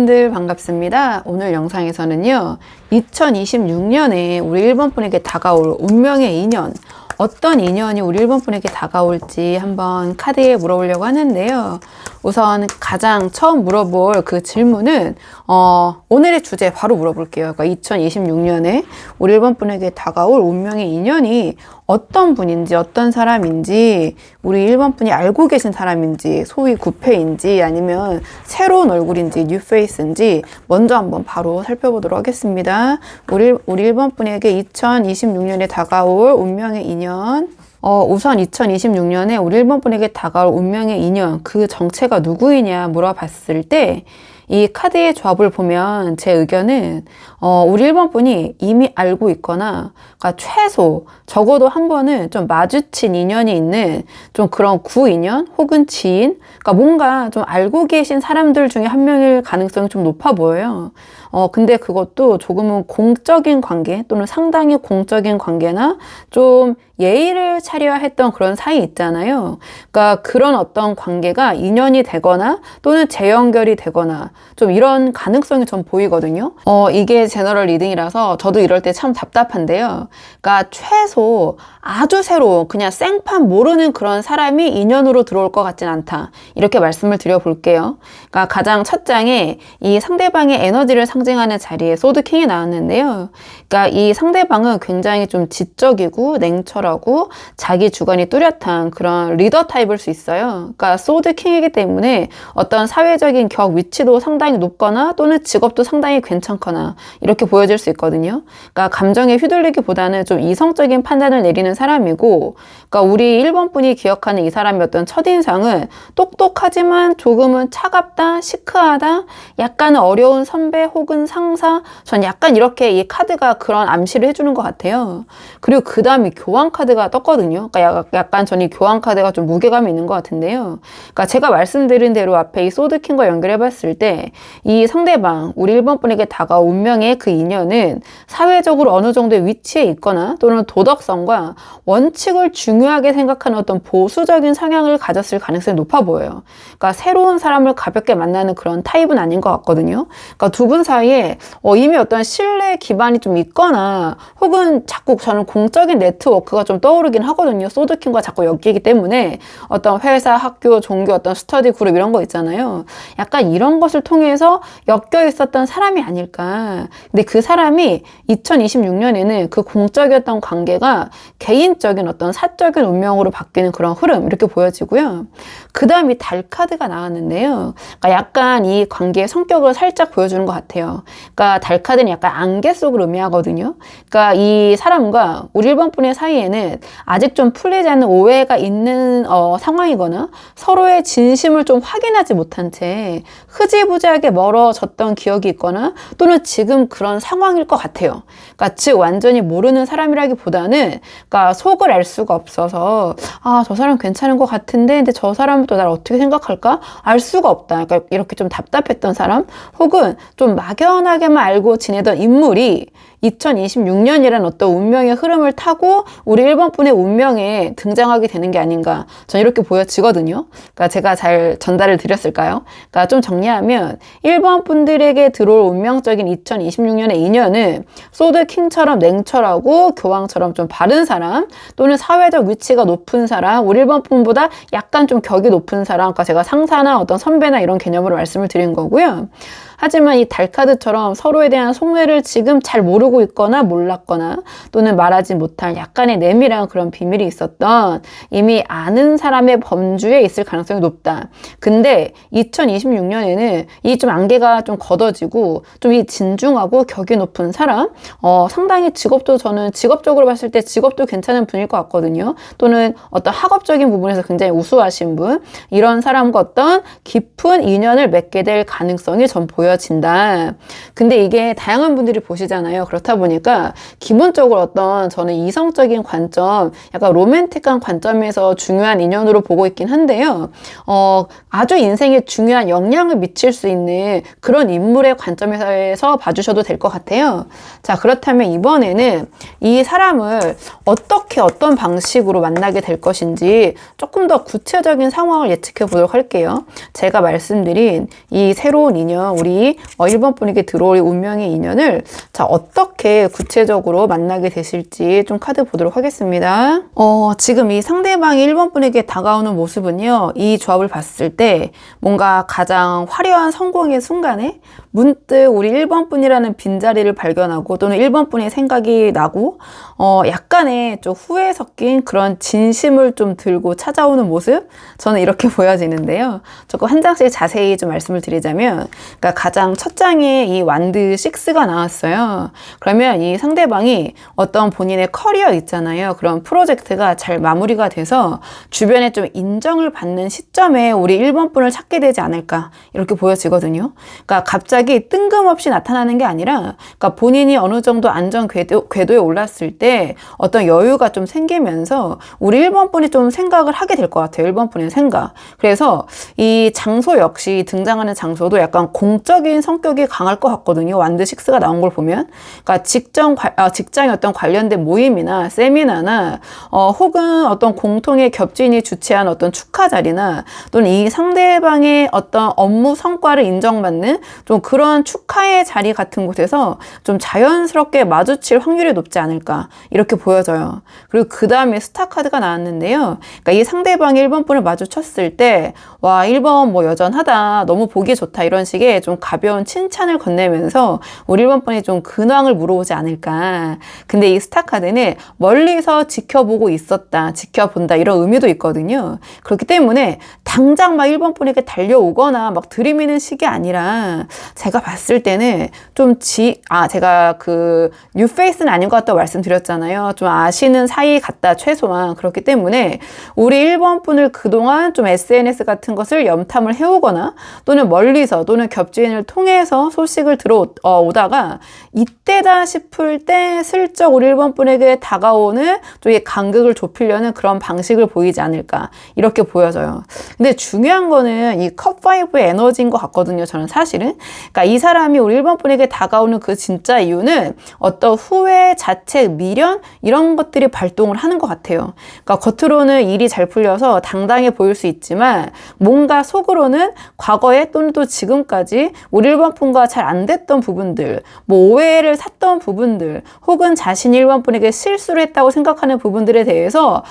여러분들 반갑습니다. 오늘 영상에서는요, 2026년에 우리 1번 분에게 다가올 운명의 인연, 어떤 인연이 우리 1번 분에게 다가올지 한번 카드에 물어보려고 하는데요. 우선 가장 처음 물어볼 그 질문은 오늘의 주제 바로 물어볼게요. 그러니까 2026년에 우리 1번 분에게 다가올 운명의 인연이 어떤 분인지, 어떤 사람인지, 우리 1번 분이 알고 계신 사람인지, 소위 구패인지, 아니면 새로운 얼굴인지, 뉴페이스인지 먼저 한번 바로 살펴보도록 하겠습니다. 우리 1번 분에게 2026년에 다가올 운명의 인연. 우선 2026년에 우리 1번 분에게 다가올 운명의 인연, 그 정체가 누구이냐 물어봤을 때, 이 카드의 조합을 보면 제 의견은 우리 1번 분이 이미 알고 있거나, 그러니까 최소 적어도 한 번은 좀 마주친 인연이 있는 좀 그런 구인연 혹은 지인, 그러니까 뭔가 좀 알고 계신 사람들 중에 한 명일 가능성이 좀 높아 보여요. 근데 그것도 조금은 공적인 관계 또는 상당히 공적인 관계나 좀 예의를 차려야 했던 그런 사이 있잖아요. 그러니까 그런 어떤 관계가 인연이 되거나 또는 재연결이 되거나 좀 이런 가능성이 좀 보이거든요. 이게 제너럴 리딩이라서 저도 이럴 때 참 답답한데요. 그러니까 최소 아주 새로운 그냥 생판 모르는 그런 사람이 인연으로 들어올 것 같진 않다. 이렇게 말씀을 드려볼게요. 그러니까 가장 첫 장에 이 상대방의 에너지를 상징하는 자리에 소드킹이 나왔는데요. 그러니까 이 상대방은 굉장히 좀 지적이고 냉철하고 자기 주관이 뚜렷한 그런 리더 타입일 수 있어요. 그러니까 소드킹이기 때문에 어떤 사회적인 격 위치도 상당히 높거나 또는 직업도 상당히 괜찮거나 이렇게 보여질 수 있거든요. 그러니까 감정에 휘둘리기보다는 좀 이성적인 판단을 내리는 사람이고, 그러니까 우리 1번 분이 기억하는 이 사람의 어떤 첫인상은 똑똑하지만 조금은 차갑다, 시크하다, 약간 어려운 선배 혹은 상사, 전 약간 이렇게 이 카드가 그런 암시를 해주는 것 같아요. 그리고 그 다음에 교황 카드가 떴거든요. 그러니까 약간 전 이 교황 카드가 좀 무게감이 있는 것 같은데요. 그러니까 제가 말씀드린 대로 앞에 이 소드킹과 연결해 봤을 때 이 상대방, 우리 1번 분에게 다가온 운명의 그 인연은 사회적으로 어느 정도의 위치에 있거나 또는 도덕성과 원칙을 중요하게 생각하는 어떤 보수적인 성향을 가졌을 가능성이 높아 보여요. 그러니까 새로운 사람을 가볍게 만나는 그런 타입은 아닌 것 같거든요. 그러니까 두 분 사이에 이미 어떤 신뢰 기반이 좀 있거나 혹은 자꾸 저는 공적인 네트워크가 좀 떠오르긴 하거든요. 소드킹과 자꾸 엮이기 때문에 어떤 회사, 학교, 종교, 어떤 스터디 그룹 이런 거 있잖아요. 약간 이런 것을 통해서 엮여 있었던 사람이 아닐까. 근데 그 사람이 2026년에는 그 공적이었던 관계가 개인적인 어떤 사적인 운명으로 바뀌는 그런 흐름 이렇게 보여지고요. 그 다음이 달 카드가 나왔는데요. 그러니까 약간 이 관계의 성격을 살짝 보여주는 것 같아요. 그러니까 달 카드는 약간 안개 속을 의미하거든요. 그러니까 이 사람과 우리 1번 분의 사이에는 아직 좀 풀리지 않는 오해가 있는 상황이거나 서로의 진심을 좀 확인하지 못한 채 흐지부지하게 멀어졌던 기억이 있거나 또는 지금 그런 상황일 것 같아요. 그러니까 즉 완전히 모르는 사람이라기보다는 그러니까 속을 알 수가 없어서 저 사람 괜찮은 것 같은데 근데 저 사람은 또 날 어떻게 생각할까? 알 수가 없다. 그러니까 이렇게 좀 답답했던 사람 혹은 좀 막연하게만 알고 지내던 인물이 2026년이라는 어떤 운명의 흐름을 타고 우리 1번 분의 운명에 등장하게 되는 게 아닌가 전 이렇게 보여지거든요. 그러니까 제가 잘 전달을 드렸을까요? 그러니까 좀 정리하면 1번 분들에게 들어올 운명적인 2026년의 인연은 소드킹처럼 냉철하고 교황처럼 좀 바른 사람 또는 사회적 위치가 높은 사람, 우리 1번 분보다 약간 좀 격이 높은 사람, 그러니까 제가 상사나 어떤 선배나 이런 개념으로 말씀을 드린 거고요. 하지만 이 달카드처럼 서로에 대한 속내를 지금 잘 모르고 있거나 몰랐거나 또는 말하지 못할 약간의 내밀한 그런 비밀이 있었던 이미 아는 사람의 범주에 있을 가능성이 높다. 근데 2026년에는 이 좀 안개가 좀 걷어지고 좀 이 진중하고 격이 높은 사람, 상당히 직업도 저는 직업적으로 봤을 때 직업도 괜찮은 분일 것 같거든요. 또는 어떤 학업적인 부분에서 굉장히 우수하신 분, 이런 사람과 어떤 깊은 인연을 맺게 될 가능성이 전 보여진다. 근데 이게 다양한 분들이 보시잖아요. 그렇다 보니까 기본적으로 어떤 저는 이성적인 관점, 약간 로맨틱한 관점에서 중요한 인연으로 보고 있긴 한데요. 아주 인생에 중요한 영향을 미칠 수 있는 그런 인물의 관점에서 봐주셔도 될 것 같아요. 자, 그렇다면 이번에는 이 사람을 어떻게 어떤 방식으로 만나게 될 것인지 조금 더 구체적인 상황을 예측해 보도록 할게요. 제가 말씀드린 이 새로운 인연, 우리 이 1번 분에게 들어올 운명의 인연을 자, 어떻게 구체적으로 만나게 되실지 좀 카드 보도록 하겠습니다. 지금 이 상대방이 1번 분에게 다가오는 모습은요, 이 조합을 봤을 때 뭔가 가장 화려한 성공의 순간에 문득 우리 1번 분이라는 빈자리를 발견하고 또는 1번 분의 생각이 나고 약간의 좀 후회 섞인 그런 진심을 좀 들고 찾아오는 모습, 저는 이렇게 보여지는데요. 조금 한 장씩 자세히 좀 말씀을 드리자면, 그러니까 가장 첫 장에 이 완드 6가 나왔어요. 그러면 이 상대방이 어떤 본인의 커리어 있잖아요. 그런 프로젝트가 잘 마무리가 돼서 주변에 좀 인정을 받는 시점에 우리 1번 분을 찾게 되지 않을까, 이렇게 보여지거든요. 그러니까 갑자기 뜬금없이 나타나는 게 아니라, 그러니까 본인이 어느 정도 안전 궤도에 올랐을 때 어떤 여유가 좀 생기면서 우리 1번 분이 좀 생각을 하게 될 것 같아요. 1번 분의 생각. 그래서 이 장소 역시, 등장하는 장소도 약간 공적인 성격이 강할 것 같거든요. 완드 6가 나온 걸 보면. 그러니까 직장의 어떤 관련된 모임이나 세미나나 혹은 어떤 공통의 겹친이 주최한 어떤 축하 자리나 또는 이 상대방의 어떤 업무 성과를 인정받는 좀 그런 축하의 자리 같은 곳에서 좀 자연스럽게 마주칠 확률이 높지 않을까, 이렇게 보여져요. 그리고 그 다음에 스타 카드가 나왔는데요. 그러니까 이 상대방이 1번 분을 마주쳤을 때, 와, 1번 뭐 여전하다, 너무 보기 좋다, 이런 식의 좀 가벼운 칭찬을 건네면서 우리 1번 분이 좀 근황을 물어보지 않을까. 근데 이 스타 카드는 멀리서 지켜보고 있었다, 지켜본다, 이런 의미도 있거든요. 그렇기 때문에 당장 막 1번 분에게 달려오거나 막 들이미는 식이 아니라, 제가 봤을 때는 좀 제가 그 뉴페이스는 아닌 것 같다고 말씀드렸잖아요. 좀 아시는 사이 같다, 최소한. 그렇기 때문에 우리 1번 분을 그동안 좀 SNS 같은 것을 염탐을 해오거나 또는 멀리서 또는 겹지인을 통해서 소식을 들어오다가 이때다 싶을 때 슬쩍 우리 1번 분에게 다가오는 좀 간극을 좁히려는 그런 방식을 보이지 않을까, 이렇게 보여져요. 근데 중요한 거는 이 컵5의 에너지인 것 같거든요. 저는 사실은. 그러니까 이 사람이 우리 1번 분에게 다가오는 그 진짜 이유는 어떤 후회, 자책, 미련, 이런 것들이 발동을 하는 것 같아요. 그러니까 겉으로는 일이 잘 풀려서 당당해 보일 수 있지만 뭔가 속으로는 과거에 또는 또 지금까지 우리 1번 분과 잘 안 됐던 부분들, 뭐 오해를 샀던 부분들, 혹은 자신이 1번 분에게 실수를 했다고 생각하는 부분들에 대해서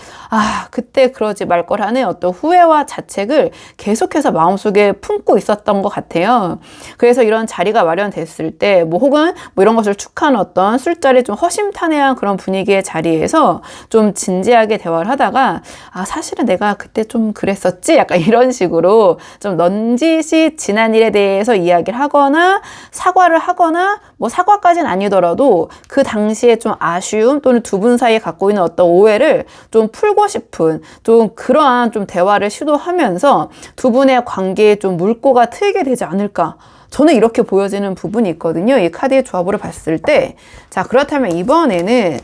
그때 그러지 말 거라는 어떤 후회와 자책을 계속해서 마음속에 품고 있었던 것 같아요. 그래서 이런 자리가 마련됐을 때 혹은 이런 것을 축하하는 어떤 술자리 좀 허심탄회한 그런 분위기의 자리에서 좀 진지하게 대화를 하다가 사실은 내가 그때 좀 그랬었지, 약간 이런 식으로 좀 넌지시 지난 일에 대해서 이야기를 하거나 사과를 하거나, 사과까지는 아니더라도 그 당시에 좀 아쉬움 또는 두 분 사이에 갖고 있는 어떤 오해를 좀 풀고 싶은 좀 그러한 좀 대화를 시도하면서 두 분의 관계에 좀 물꼬가 트이게 되지 않을까, 저는 이렇게 보여지는 부분이 있거든요. 이 카드의 조합으로 봤을 때. 자, 그렇다면 이번에는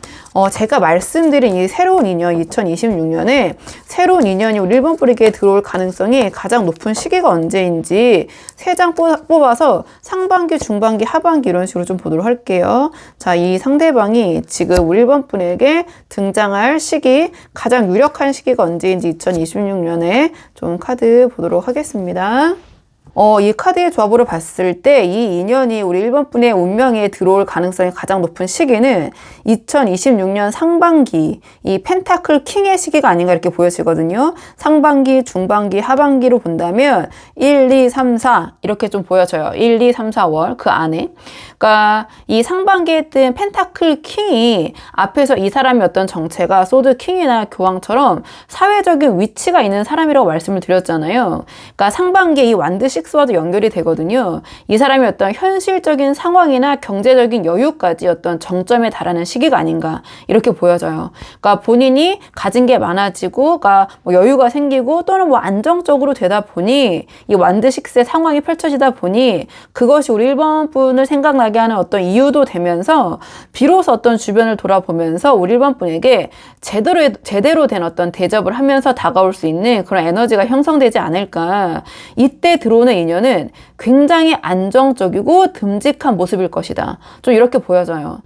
제가 말씀드린 이 새로운 인연, 2026년에 새로운 인연이 우리 1번 분에게 들어올 가능성이 가장 높은 시기가 언제인지 3장 뽑아서 상반기, 중반기, 하반기 이런 식으로 좀 보도록 할게요. 자, 이 상대방이 지금 우리 1번 분에게 등장할 시기, 가장 유력한 시기가 언제인지 2026년에 좀 카드 보도록 하겠습니다. 이 카드의 조합으로 봤을 때 이 인연이 우리 1번 분의 운명에 들어올 가능성이 가장 높은 시기는 2026년 상반기, 이 펜타클 킹의 시기가 아닌가, 이렇게 보여지거든요. 상반기, 중반기, 하반기로 본다면 1, 2, 3, 4 이렇게 좀 보여져요. 1, 2, 3, 4월 그 안에. 그러니까 이 상반기에 뜬 펜타클 킹이 앞에서 이 사람의 어떤 정체가 소드 킹이나 교황처럼 사회적인 위치가 있는 사람이라고 말씀을 드렸잖아요. 그러니까 상반기에 이 완드 6와도 연결이 되거든요. 이 사람이 어떤 현실적인 상황이나 경제적인 여유까지 어떤 정점에 달하는 시기가 아닌가, 이렇게 보여져요. 그러니까 본인이 가진 게 많아지고, 그러니까 여유가 생기고 또는 안정적으로 되다 보니 이 완드 6의 상황이 펼쳐지다 보니 그것이 우리 1번 분을 생각나게 하는 어떤 이유도 되면서 비로소 어떤 주변을 돌아보면서 우리 1번 분에게 제대로 된 어떤 대접을 하면서 다가올 수 있는 그런 에너지가 형성되지 않을까. 이때 들어오는 들어오는 인연은 굉장히 안정적이고 듬직한 모습일 것이다. 좀 이렇게 보여져요.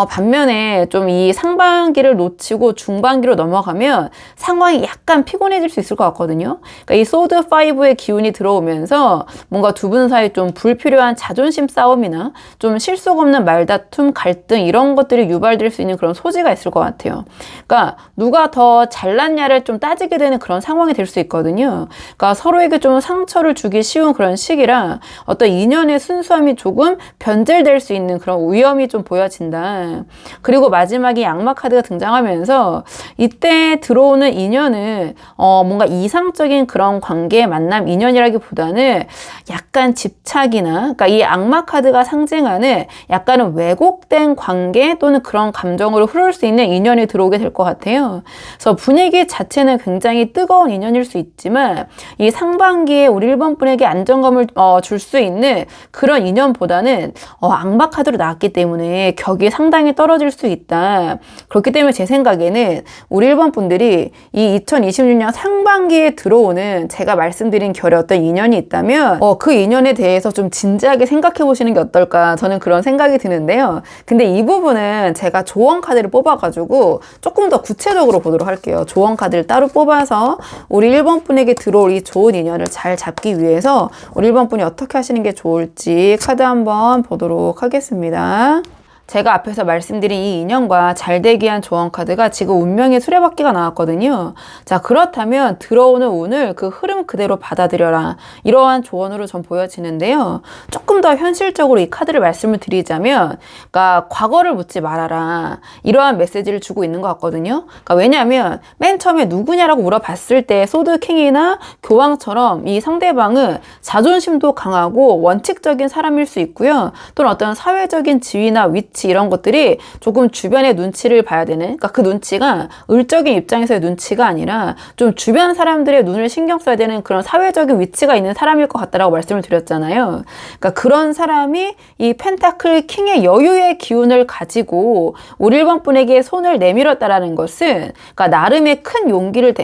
반면에 좀 이 상반기를 놓치고 중반기로 넘어가면 상황이 약간 피곤해질 수 있을 것 같거든요. 그러니까 이 소드 5의 기운이 들어오면서 뭔가 두 분 사이 좀 불필요한 자존심 싸움이나 좀 실속 없는 말다툼, 갈등 이런 것들이 유발될 수 있는 그런 소지가 있을 것 같아요. 그러니까 누가 더 잘났냐를 좀 따지게 되는 그런 상황이 될 수 있거든요. 그러니까 서로에게 좀 상처를 주기 쉬운 그런 시기라 어떤 인연의 순수함이 조금 변질될 수 있는 그런 위험이 좀 보여진다. 그리고 마지막에 악마 카드가 등장하면서 이때 들어오는 인연은 뭔가 이상적인 그런 관계, 만남, 인연이라기보다는 약간 집착이나 그러니까 이 악마 카드가 상징하는 약간은 왜곡된 관계 또는 그런 감정으로 흐를 수 있는 인연이 들어오게 될 것 같아요. 그래서 분위기 자체는 굉장히 뜨거운 인연일 수 있지만 이 상반기에 우리 1번 분에게 안정감을 줄 수 있는 그런 인연보다는 악마 카드로 나왔기 때문에 격이 상당히 떨어질 수 있다. 그렇기 때문에 제 생각에는 우리 1번 분들이 이 2026년 상반기에 들어오는 제가 말씀드린 결의 어떤 인연이 있다면 그 인연에 대해서 좀 진지하게 생각해 보시는 게 어떨까 저는 그런 생각이 드는데요. 근데 이 부분은 제가 조언 카드를 뽑아가지고 조금 더 구체적으로 보도록 할게요. 조언 카드를 따로 뽑아서 우리 1번 분에게 들어올 이 좋은 인연을 잘 잡기 위해서 우리 1번 분이 어떻게 하시는 게 좋을지 카드 한번 보도록 하겠습니다. 제가 앞에서 말씀드린 이 인연과 잘 되기 위한 조언 카드가 지금 운명의 수레바퀴가 나왔거든요. 자, 그렇다면 들어오는 운을 그 흐름 그대로 받아들여라. 이러한 조언으로 전 보여지는데요. 조금 더 현실적으로 이 카드를 말씀을 드리자면, 그러니까 과거를 묻지 말아라. 이러한 메시지를 주고 있는 것 같거든요. 그러니까 왜냐하면 맨 처음에 누구냐라고 물어봤을 때 소드킹이나 교황처럼 이 상대방은 자존심도 강하고 원칙적인 사람일 수 있고요. 또는 어떤 사회적인 지위나 위치 이런 것들이 조금 주변의 눈치를 봐야 되는, 그러니까 그 눈치가 을적인 입장에서의 눈치가 아니라 좀 주변 사람들의 눈을 신경 써야 되는 그런 사회적인 위치가 있는 사람일 것 같다라고 말씀을 드렸잖아요. 그러니까 그런 사람이 이 펜타클 킹의 여유의 기운을 가지고 우리 1번 분에게 손을 내밀었다라는 것은 그러니까 나름의 큰 용기를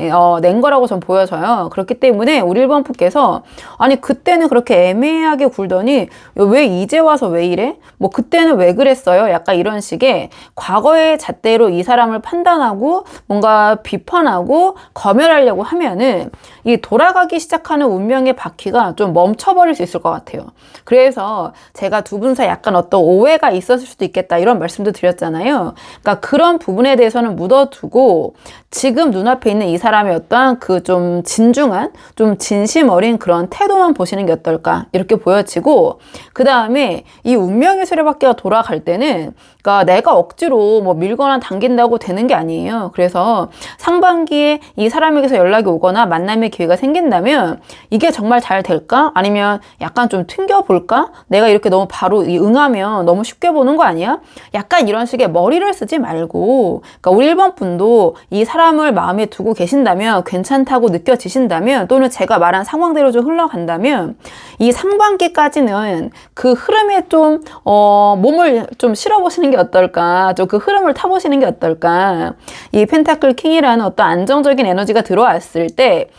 낸 거라고 전 보여져요. 그렇기 때문에 우리 1번 분께서 아니 그때는 그렇게 애매하게 굴더니 왜 이제 와서 왜 이래? 뭐 그때는 왜 그랬어요? 약간 이런 식의 과거의 잣대로 이 사람을 판단하고 뭔가 비판하고 검열하려고 하면은 이 돌아가기 시작하는 운명의 바퀴가 좀 멈춰버릴 수 있을 것 같아요. 그래서 제가 두 분 사이 약간 어떤 오해가 있었을 수도 있겠다 이런 말씀도 드렸잖아요. 그러니까 그런 부분에 대해서는 묻어두고 지금 눈앞에 있는 이 사람의 어떠한 그 좀 진중한 좀 진심 어린 그런 태도만 보시는 게 어떨까 이렇게 보여지고, 그 다음에 이 운명의 수레바퀴가 돌아갈 때는 그러니까 내가 억지로 뭐 밀거나 당긴다고 되는 게 아니에요. 그래서 상반기에 이 사람에게서 연락이 오거나 만남의 기회가 생긴다면 이게 정말 잘 될까? 아니면 약간 좀 튕겨볼까? 내가 이렇게 너무 바로 응하면 너무 쉽게 보는 거 아니야? 약간 이런 식의 머리를 쓰지 말고, 그러니까 우리 1번 분도 이 사람을 마음에 두고 계신다면, 괜찮다고 느껴지신다면, 또는 제가 말한 상황대로 좀 흘러간다면 이 상반기까지는 그 흐름에 좀 몸을 좀 실어보시는 게 어떨까? 좀 그 흐름을 타보시는 게 어떨까? 이 펜타클 킹이라는 어떤 안정적인 에너지가 들어왔을 때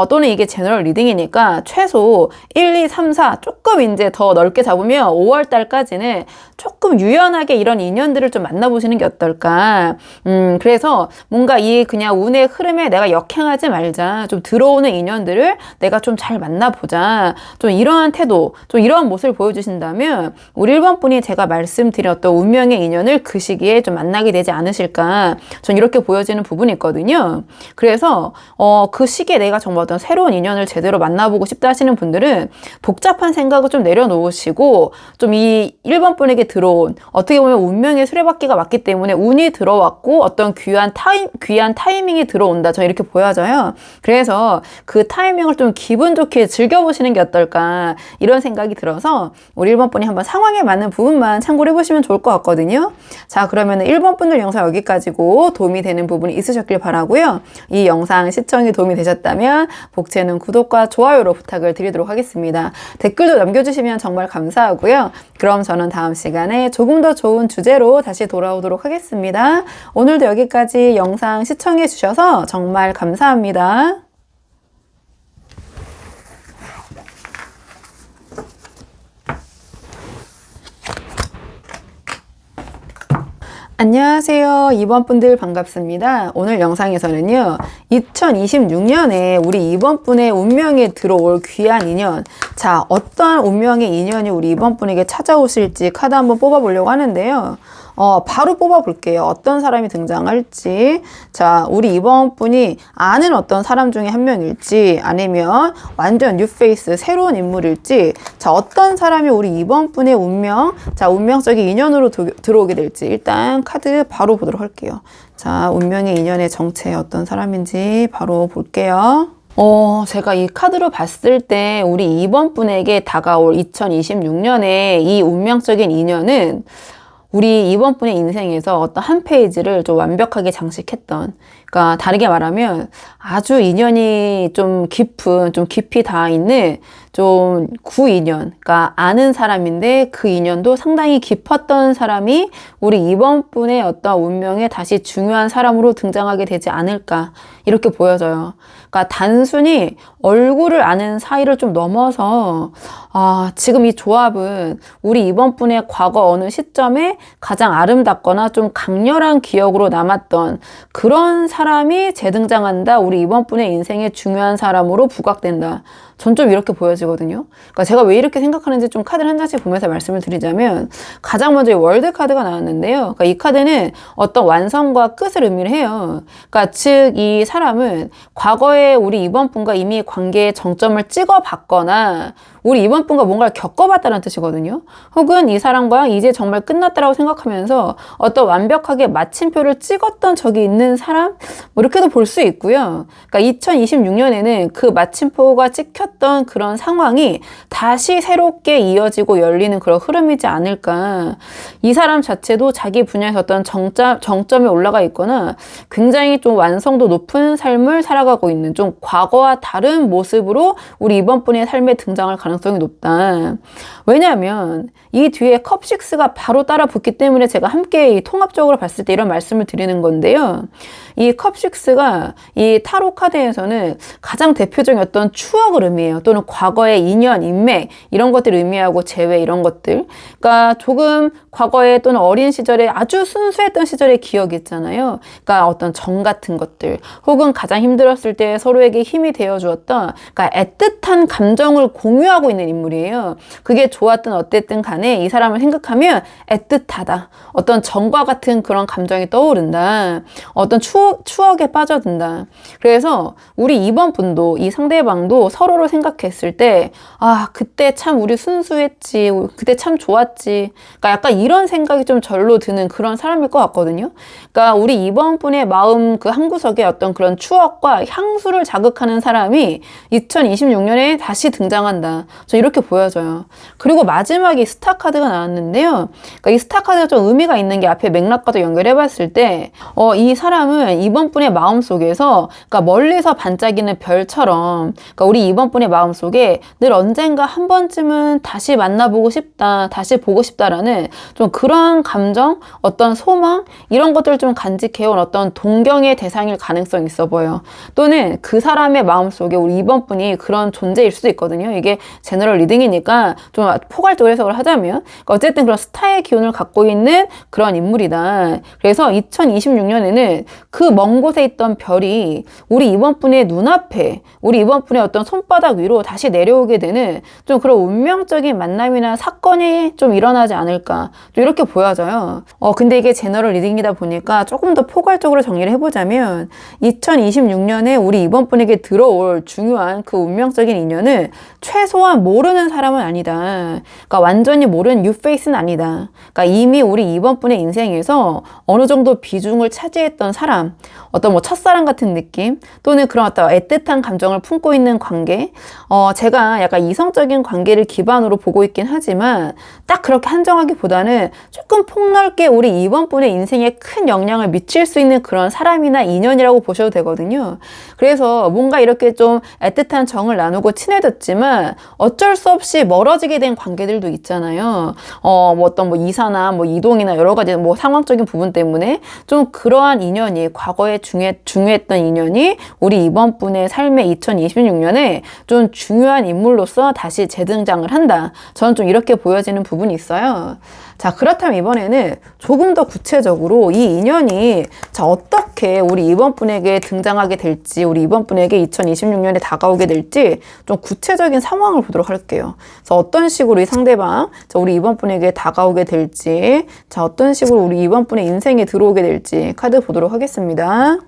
또는 이게 제너럴 리딩이니까 최소 1, 2, 3, 4 조금 이제 더 넓게 잡으면 5월 달까지는 조금 유연하게 이런 인연들을 좀 만나보시는 게 어떨까? 그래서 뭔가 이 그냥 운의 흐름에 내가 역행하지 말자. 좀 들어오는 인연들을 내가 좀 잘 만나보자. 좀 이러한 태도, 좀 이러한 모습을 보여주신다면 우리 1번 분이 제가 말씀드렸던 운명의 인연을 그 시기에 좀 만나게 되지 않으실까. 전 이렇게 보여지는 부분이 있거든요. 그래서 그 시기에 내가 정말 어떤 새로운 인연을 제대로 만나보고 싶다 하시는 분들은 복잡한 생각을 좀 내려놓으시고 좀 이 1번 분에게 들어온 어떻게 보면 운명의 수레바퀴가 왔기 때문에 운이 들어왔고 어떤 귀한 타이밍이 들어온다. 전 이렇게 보여져요. 그래서 그 타이밍을 좀 기분 좋게 즐겨보시는 게 어떨까 이런 생각이 들어서 우리 1번 분이 한번 상황에 맞는 부분만 참고를 해보시면 좋을 것 같거든요. 자, 그러면 1번 분들 영상 여기까지고 도움이 되는 부분이 있으셨길 바라고요. 이 영상 시청이 도움이 되셨다면 복채는 구독과 좋아요로 부탁을 드리도록 하겠습니다. 댓글도 남겨주시면 정말 감사하고요. 그럼 저는 다음 시간에 조금 더 좋은 주제로 다시 돌아오도록 하겠습니다. 오늘도 여기까지 영상 시청해 주셔서 정말 감사합니다. 안녕하세요. 2번 분들 반갑습니다. 오늘 영상에서는요, 2026년에 우리 2번 분의 운명에 들어올 귀한 인연. 자, 어떤 운명의 인연이 우리 2번 분에게 찾아오실지 카드 한번 뽑아보려고 하는데요. 바로 뽑아볼게요. 어떤 사람이 등장할지. 자, 우리 2번 분이 아는 어떤 사람 중에 한 명일지, 아니면 완전 뉴페이스, 새로운 인물일지. 자, 어떤 사람이 우리 2번 분의 운명, 자, 운명적인 인연으로 들어오게 될지. 일단 카드 바로 보도록 할게요. 자, 운명의 인연의 정체 어떤 사람인지 바로 볼게요. 제가 이 카드로 봤을 때 우리 2번 분에게 다가올 2026년에 이 운명적인 인연은 우리 2번 분의 인생에서 어떤 한 페이지를 좀 완벽하게 장식했던, 그러니까 다르게 말하면 아주 인연이 좀 깊은, 좀 깊이 닿아 있는 좀 구인연, 그러니까 아는 사람인데 그 인연도 상당히 깊었던 사람이 우리 2번 분의 어떤 운명에 다시 중요한 사람으로 등장하게 되지 않을까, 이렇게 보여져요. 그러니까 단순히 얼굴을 아는 사이를 좀 넘어서 지금 이 조합은 우리 2번 분의 과거 어느 시점에 가장 아름답거나 좀 강렬한 기억으로 남았던 그런 사람이 재등장한다. 우리 2번 분의 인생의 중요한 사람으로 부각된다. 전 좀 이렇게 보여지거든요. 그러니까 제가 왜 이렇게 생각하는지 좀 카드를 한 장씩 보면서 말씀을 드리자면, 가장 먼저 이 월드 카드가 나왔는데요. 그러니까 이 카드는 어떤 완성과 끝을 의미를 해요. 그러니까 즉 이 사람은 과거에 우리 2번 분과 이미 관계의 정점을 찍어봤거나 우리 2번 분과 뭔가를 겪어봤다는 뜻이거든요. 혹은 이 사람과 이제 정말 끝났다라고 생각하면서 어떤 완벽하게 마침표를 찍었던 적이 있는 사람? 뭐 이렇게도 볼 수 있고요. 그러니까 2026년에는 그 마침표가 찍혔던 그런 상황이 다시 새롭게 이어지고 열리는 그런 흐름이지 않을까. 이 사람 자체도 자기 분야에서 어떤 정점에 올라가 있거나 굉장히 좀 완성도 높은 삶을 살아가고 있는, 좀 과거와 다른 모습으로 우리 2번 분의 삶에 등장할 가능성이 높다. 왜냐하면 이 뒤에 컵6가 바로 따라 붙기 때문에 제가 함께 이 통합적으로 봤을 때 이런 말씀을 드리는 건데요. 이 컵6가 이 타로 카드에서는 가장 대표적인 어떤 추억을 의미해요. 또는 과거의 인연, 인맥 이런 것들을 의미하고 재회 이런 것들. 그러니까 조금 과거에 또는 어린 시절에 아주 순수했던 시절의 기억이 있잖아요. 그러니까 어떤 정 같은 것들, 혹은 가장 힘들었을 때 서로에게 힘이 되어 주었던, 그러니까 애틋한 감정을 공유하고 있는 인물이에요. 그게 좋았든 어땠든 간에 이 사람을 생각하면 애틋하다. 어떤 정과 같은 그런 감정이 떠오른다. 어떤 추억에 빠져든다. 그래서 우리 2번 분도 이 상대방도 서로를 생각했을 때 그때 참 우리 순수했지, 그때 참 좋았지, 그러니까 약간 이런 생각이 좀 절로 드는 그런 사람일 것 같거든요. 그러니까 우리 2번 분의 마음 그 한구석에 어떤 그런 추억과 향수를 자극하는 사람이 2026년에 다시 등장한다. 저 이렇게 보여져요. 그리고 마지막에 스타 카드가 나왔는데요. 그러니까 이 스타 카드가 좀 의미가 있는 게 앞에 맥락과도 연결해 봤을 때 이 사람은 2번 분의 마음속에서, 그러니까 멀리서 반짝이는 별처럼, 그러니까 우리 2번 분의 마음속에 늘 언젠가 한 번쯤은 다시 만나보고 싶다, 다시 보고 싶다라는 좀 그런 감정, 어떤 소망 이런 것들을 좀 간직해온 어떤 동경의 대상일 가능성이 있어 보여요. 또는 그 사람의 마음속에 우리 2번 분이 그런 존재일 수도 있거든요. 이게 제너럴 리딩이니까 좀 포괄적으로 해석을 하자면, 그러니까 어쨌든 그런 스타의 기운을 갖고 있는 그런 인물이다. 그래서 2026년에는 그 먼 곳에 있던 별이 우리 2번 분의 눈앞에, 우리 2번 분의 어떤 손바닥 위로 다시 내려오게 되는 좀 그런 운명적인 만남이나 사건이 좀 일어나지 않을까, 좀 이렇게 보여져요. 근데 이게 제너럴 리딩이다 보니까 조금 더 포괄적으로 정리를 해보자면, 2026년에 우리 2번 분에게 들어올 중요한 그 운명적인 인연은 최소한 모르는 사람은 아니다. 그러니까 완전히 모르는 뉴페이스는 아니다. 그러니까 이미 우리 2번 분의 인생에서 어느 정도 비중을 차지했던 사람, 어떤 뭐 첫사랑 같은 느낌, 또는 그런 어떤 애틋한 감정을 품고 있는 관계. 제가 약간 이성적인 관계를 기반으로 보고 있긴 하지만 딱 그렇게 한정하기보다는 조금 폭넓게 우리 2번 분의 인생에 큰 영향을 미칠 수 있는 그런 사람이나 인연이라고 보셔도 되거든요. 그래서 뭔가 이렇게 좀 애틋한 정을 나누고 친해졌지만 어쩔 수 없이 멀어지게 된 관계들도 있잖아요. 뭐 어떤 뭐 이사나 뭐 이동이나 여러 가지 뭐 상황적인 부분 때문에 좀 그러한 인연이, 과거에 중요했던 인연이 우리 이번 분의 삶의 2026년에 좀 중요한 인물로서 다시 재등장을 한다. 저는 좀 이렇게 보여지는 부분이 있어요. 자, 그렇다면 이번에는 조금 더 구체적으로 이 인연이 자, 어떻게 우리 이번 분에게 등장하게 될지, 우리 이번 분에게 2026년에 다가오게 될지 좀 구체적인 상황을 보도록 할게요. 그래서 어떤 식으로 이 상대방, 자, 우리 이번 분에게 다가오게 될지, 자, 어떤 식으로 우리 이번 분의 인생에 들어오게 될지 카드 보도록 하겠습니다.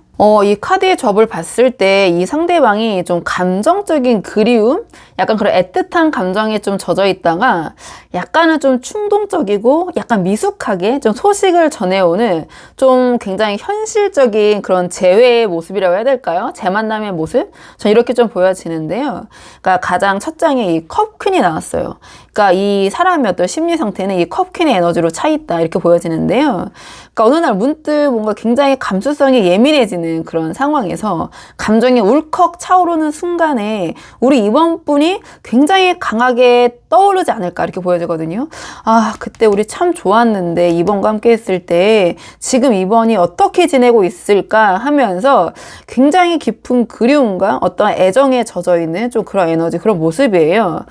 이 카드의 조합을 봤을 때 이 상대방이 좀 감정적인 그리움? 약간 그런 애틋한 감정에 좀 젖어 있다가 약간은 좀 충동적이고 약간 미숙하게 좀 소식을 전해오는 좀 굉장히 현실적인 그런 재회의 모습이라고 해야 될까요? 재만남의 모습? 전 이렇게 좀 보여지는데요. 그러니까 가장 첫 장에 이 컵퀸이 나왔어요. 그러니까 이 사람의 어떤 심리 상태는 이 컵퀸의 에너지로 차 있다 이렇게 보여지는데요. 그러니까 어느 날 문득 뭔가 굉장히 감수성이 예민해지는 그런 상황에서 감정이 울컥 차오르는 순간에 우리 이번 분이 굉장히 강하게 떠오르지 않을까 이렇게 보여지거든요. 아, 그때 우리 참 좋았는데 이번과 함께 했을 때 지금 이번이 어떻게 지내고 있을까 하면서 굉장히 깊은 그리움과 어떤 애정에 젖어 있는 좀 그런 에너지, 그런 모습이에요.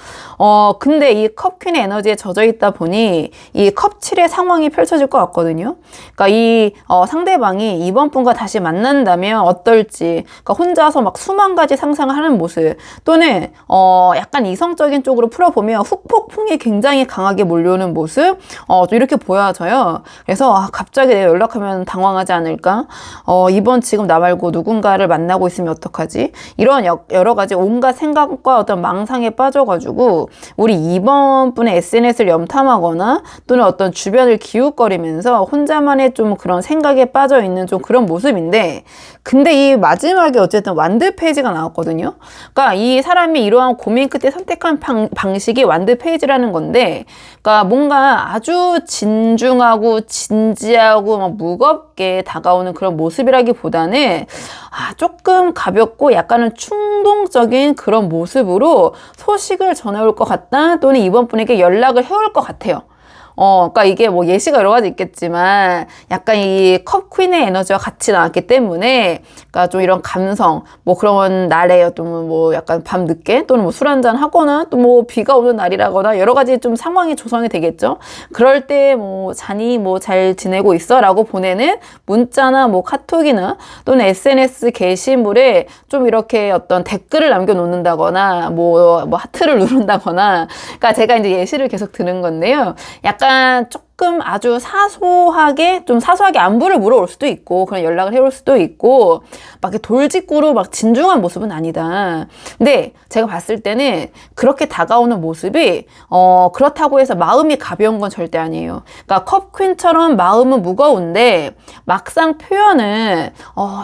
근데 이 컵퀸의 에너지에 젖어 있다 보니 이 컵7의 상황이 펼쳐질 것 같거든요. 그러니까 이 상대방이 이번 분과 다시 만난다면 어떨지, 그러니까 혼자서 막 수만 가지 상상을 하는 모습, 또는 약간 이성적인 쪽으로 풀어보면 후폭풍이 굉장히 강하게 몰려오는 모습, 좀 이렇게 보여져요. 그래서 갑자기 내가 연락하면 당황하지 않을까? 이번 지금 나 말고 누군가를 만나고 있으면 어떡하지? 이런 여러 가지 온갖 생각과 어떤 망상에 빠져가지고 우리 이번 분의 SNS를 염탐하거나 또는 어떤 주변을 기웃거리면서 혼자만의 좀 그런 생각에 빠져있는 좀 그런 모습인데, 근데 이 마지막에 어쨌든 완드 페이지가 나왔거든요. 그러니까 이 사람이 이러한 고민 끝에 선택한 방식이 완드 페이지라는 건데, 그러니까 뭔가 아주 진중하고 진지하고 막 무겁게 다가오는 그런 모습이라기보다는 조금 가볍고 약간은 충동적인 그런 모습으로 소식을 전해올 것 같다, 또는 이번 분에게 연락을 해올 것 같아요. 그러니까 이게 뭐 예시가 여러 가지 있겠지만 약간 이 컵퀸의 에너지와 같이 나왔기 때문에, 그러니까 좀 이런 감성, 뭐 그런 날에 어떤 뭐 약간 밤 늦게 또는 뭐 술 한잔 하거나 또 뭐 비가 오는 날이라거나 여러 가지 좀 상황이 조성이 되겠죠. 그럴 때 뭐 자니 뭐 잘 지내고 있어? 라고 보내는 문자나 뭐 카톡이나 또는 SNS 게시물에 좀 이렇게 어떤 댓글을 남겨놓는다거나 뭐 하트를 누른다거나, 그러니까 제가 이제 예시를 계속 드는 건데요. 약간 조금 아주 사소하게 안부를 물어올 수도 있고 그런 연락을 해올 수도 있고 막 이렇게 돌직구로 막 진중한 모습은 아니다. 근데 제가 봤을 때는 그렇게 다가오는 모습이 그렇다고 해서 마음이 가벼운 건 절대 아니에요. 그러니까 컵퀸처럼 마음은 무거운데 막상 표현은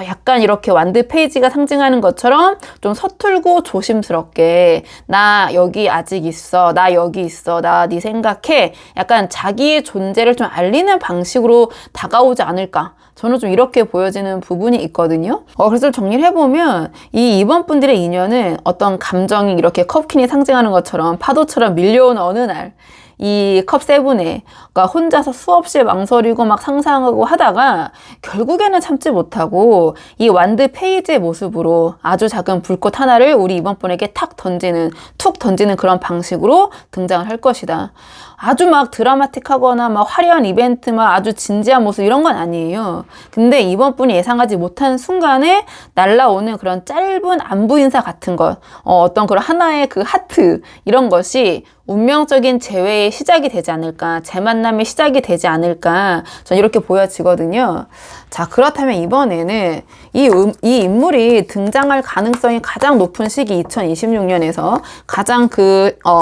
약간 이렇게 완드 페이지가 상징하는 것처럼 좀 서툴고 조심스럽게 나 여기 아직 있어, 나 여기 있어, 나 네 생각해, 약간 자기의 존재를 좀 알리는 방식으로 다가오지 않을까, 저는 좀 이렇게 보여지는 부분이 있거든요. 그래서 정리를 해보면 이번 분들의 인연은 어떤 감정이 이렇게 컵퀸이 상징하는 것처럼 파도처럼 밀려온 어느 날 이 컵7에 그러니까 혼자서 수없이 망설이고 막 상상하고 하다가 결국에는 참지 못하고 이 완드 페이지의 모습으로 아주 작은 불꽃 하나를 우리 이번 분에게 툭 던지는 그런 방식으로 등장을 할 것이다. 아주 막 드라마틱하거나 막 화려한 이벤트, 막 아주 진지한 모습 이런 건 아니에요. 근데 이번 분이 예상하지 못한 순간에 날라오는 그런 짧은 안부 인사 같은 것, 어떤 그런 하나의 그 하트, 이런 것이 운명적인 재회의 시작이 되지 않을까, 재만남의 시작이 되지 않을까, 전 이렇게 보여지거든요. 자, 그렇다면 이번에는 이 인물이 등장할 가능성이 가장 높은 시기, 2026년에서 가장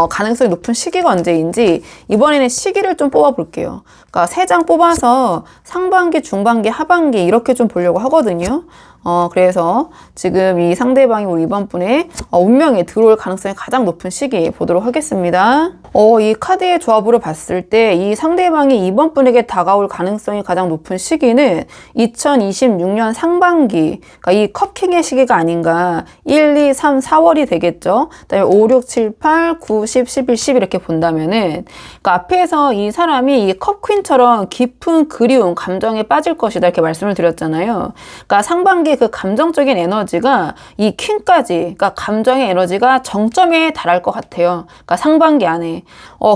가능성이 높은 시기가 언제인지 이번에는 시기를 좀 뽑아 볼게요. 그러니까 3장 뽑아서 상반기, 중반기, 하반기 이렇게 좀 보려고 하거든요. 그래서 지금 이 상대방이 우리 이번 분의 운명에 들어올 가능성이 가장 높은 시기 보도록 하겠습니다. 이 카드의 조합으로 봤을 때 이 상대방이 이번 분에게 다가올 가능성이 가장 높은 시기는 2026년 상반기, 그러니까 이 컵킹의 시기가 아닌가. 1, 2, 3, 4월이 되겠죠. 그다음에 5, 6, 7, 8, 9, 10, 11, 12 이렇게 본다면은, 그러니까 앞에서 이 사람이 이 컵퀸처럼 깊은 그리움, 감정에 빠질 것이다 이렇게 말씀을 드렸잖아요. 그러니까 상반기 그 감정적인 에너지가 이 퀸까지, 그러니까 감정의 에너지가 정점에 달할 것 같아요. 그러니까 상반기 안에.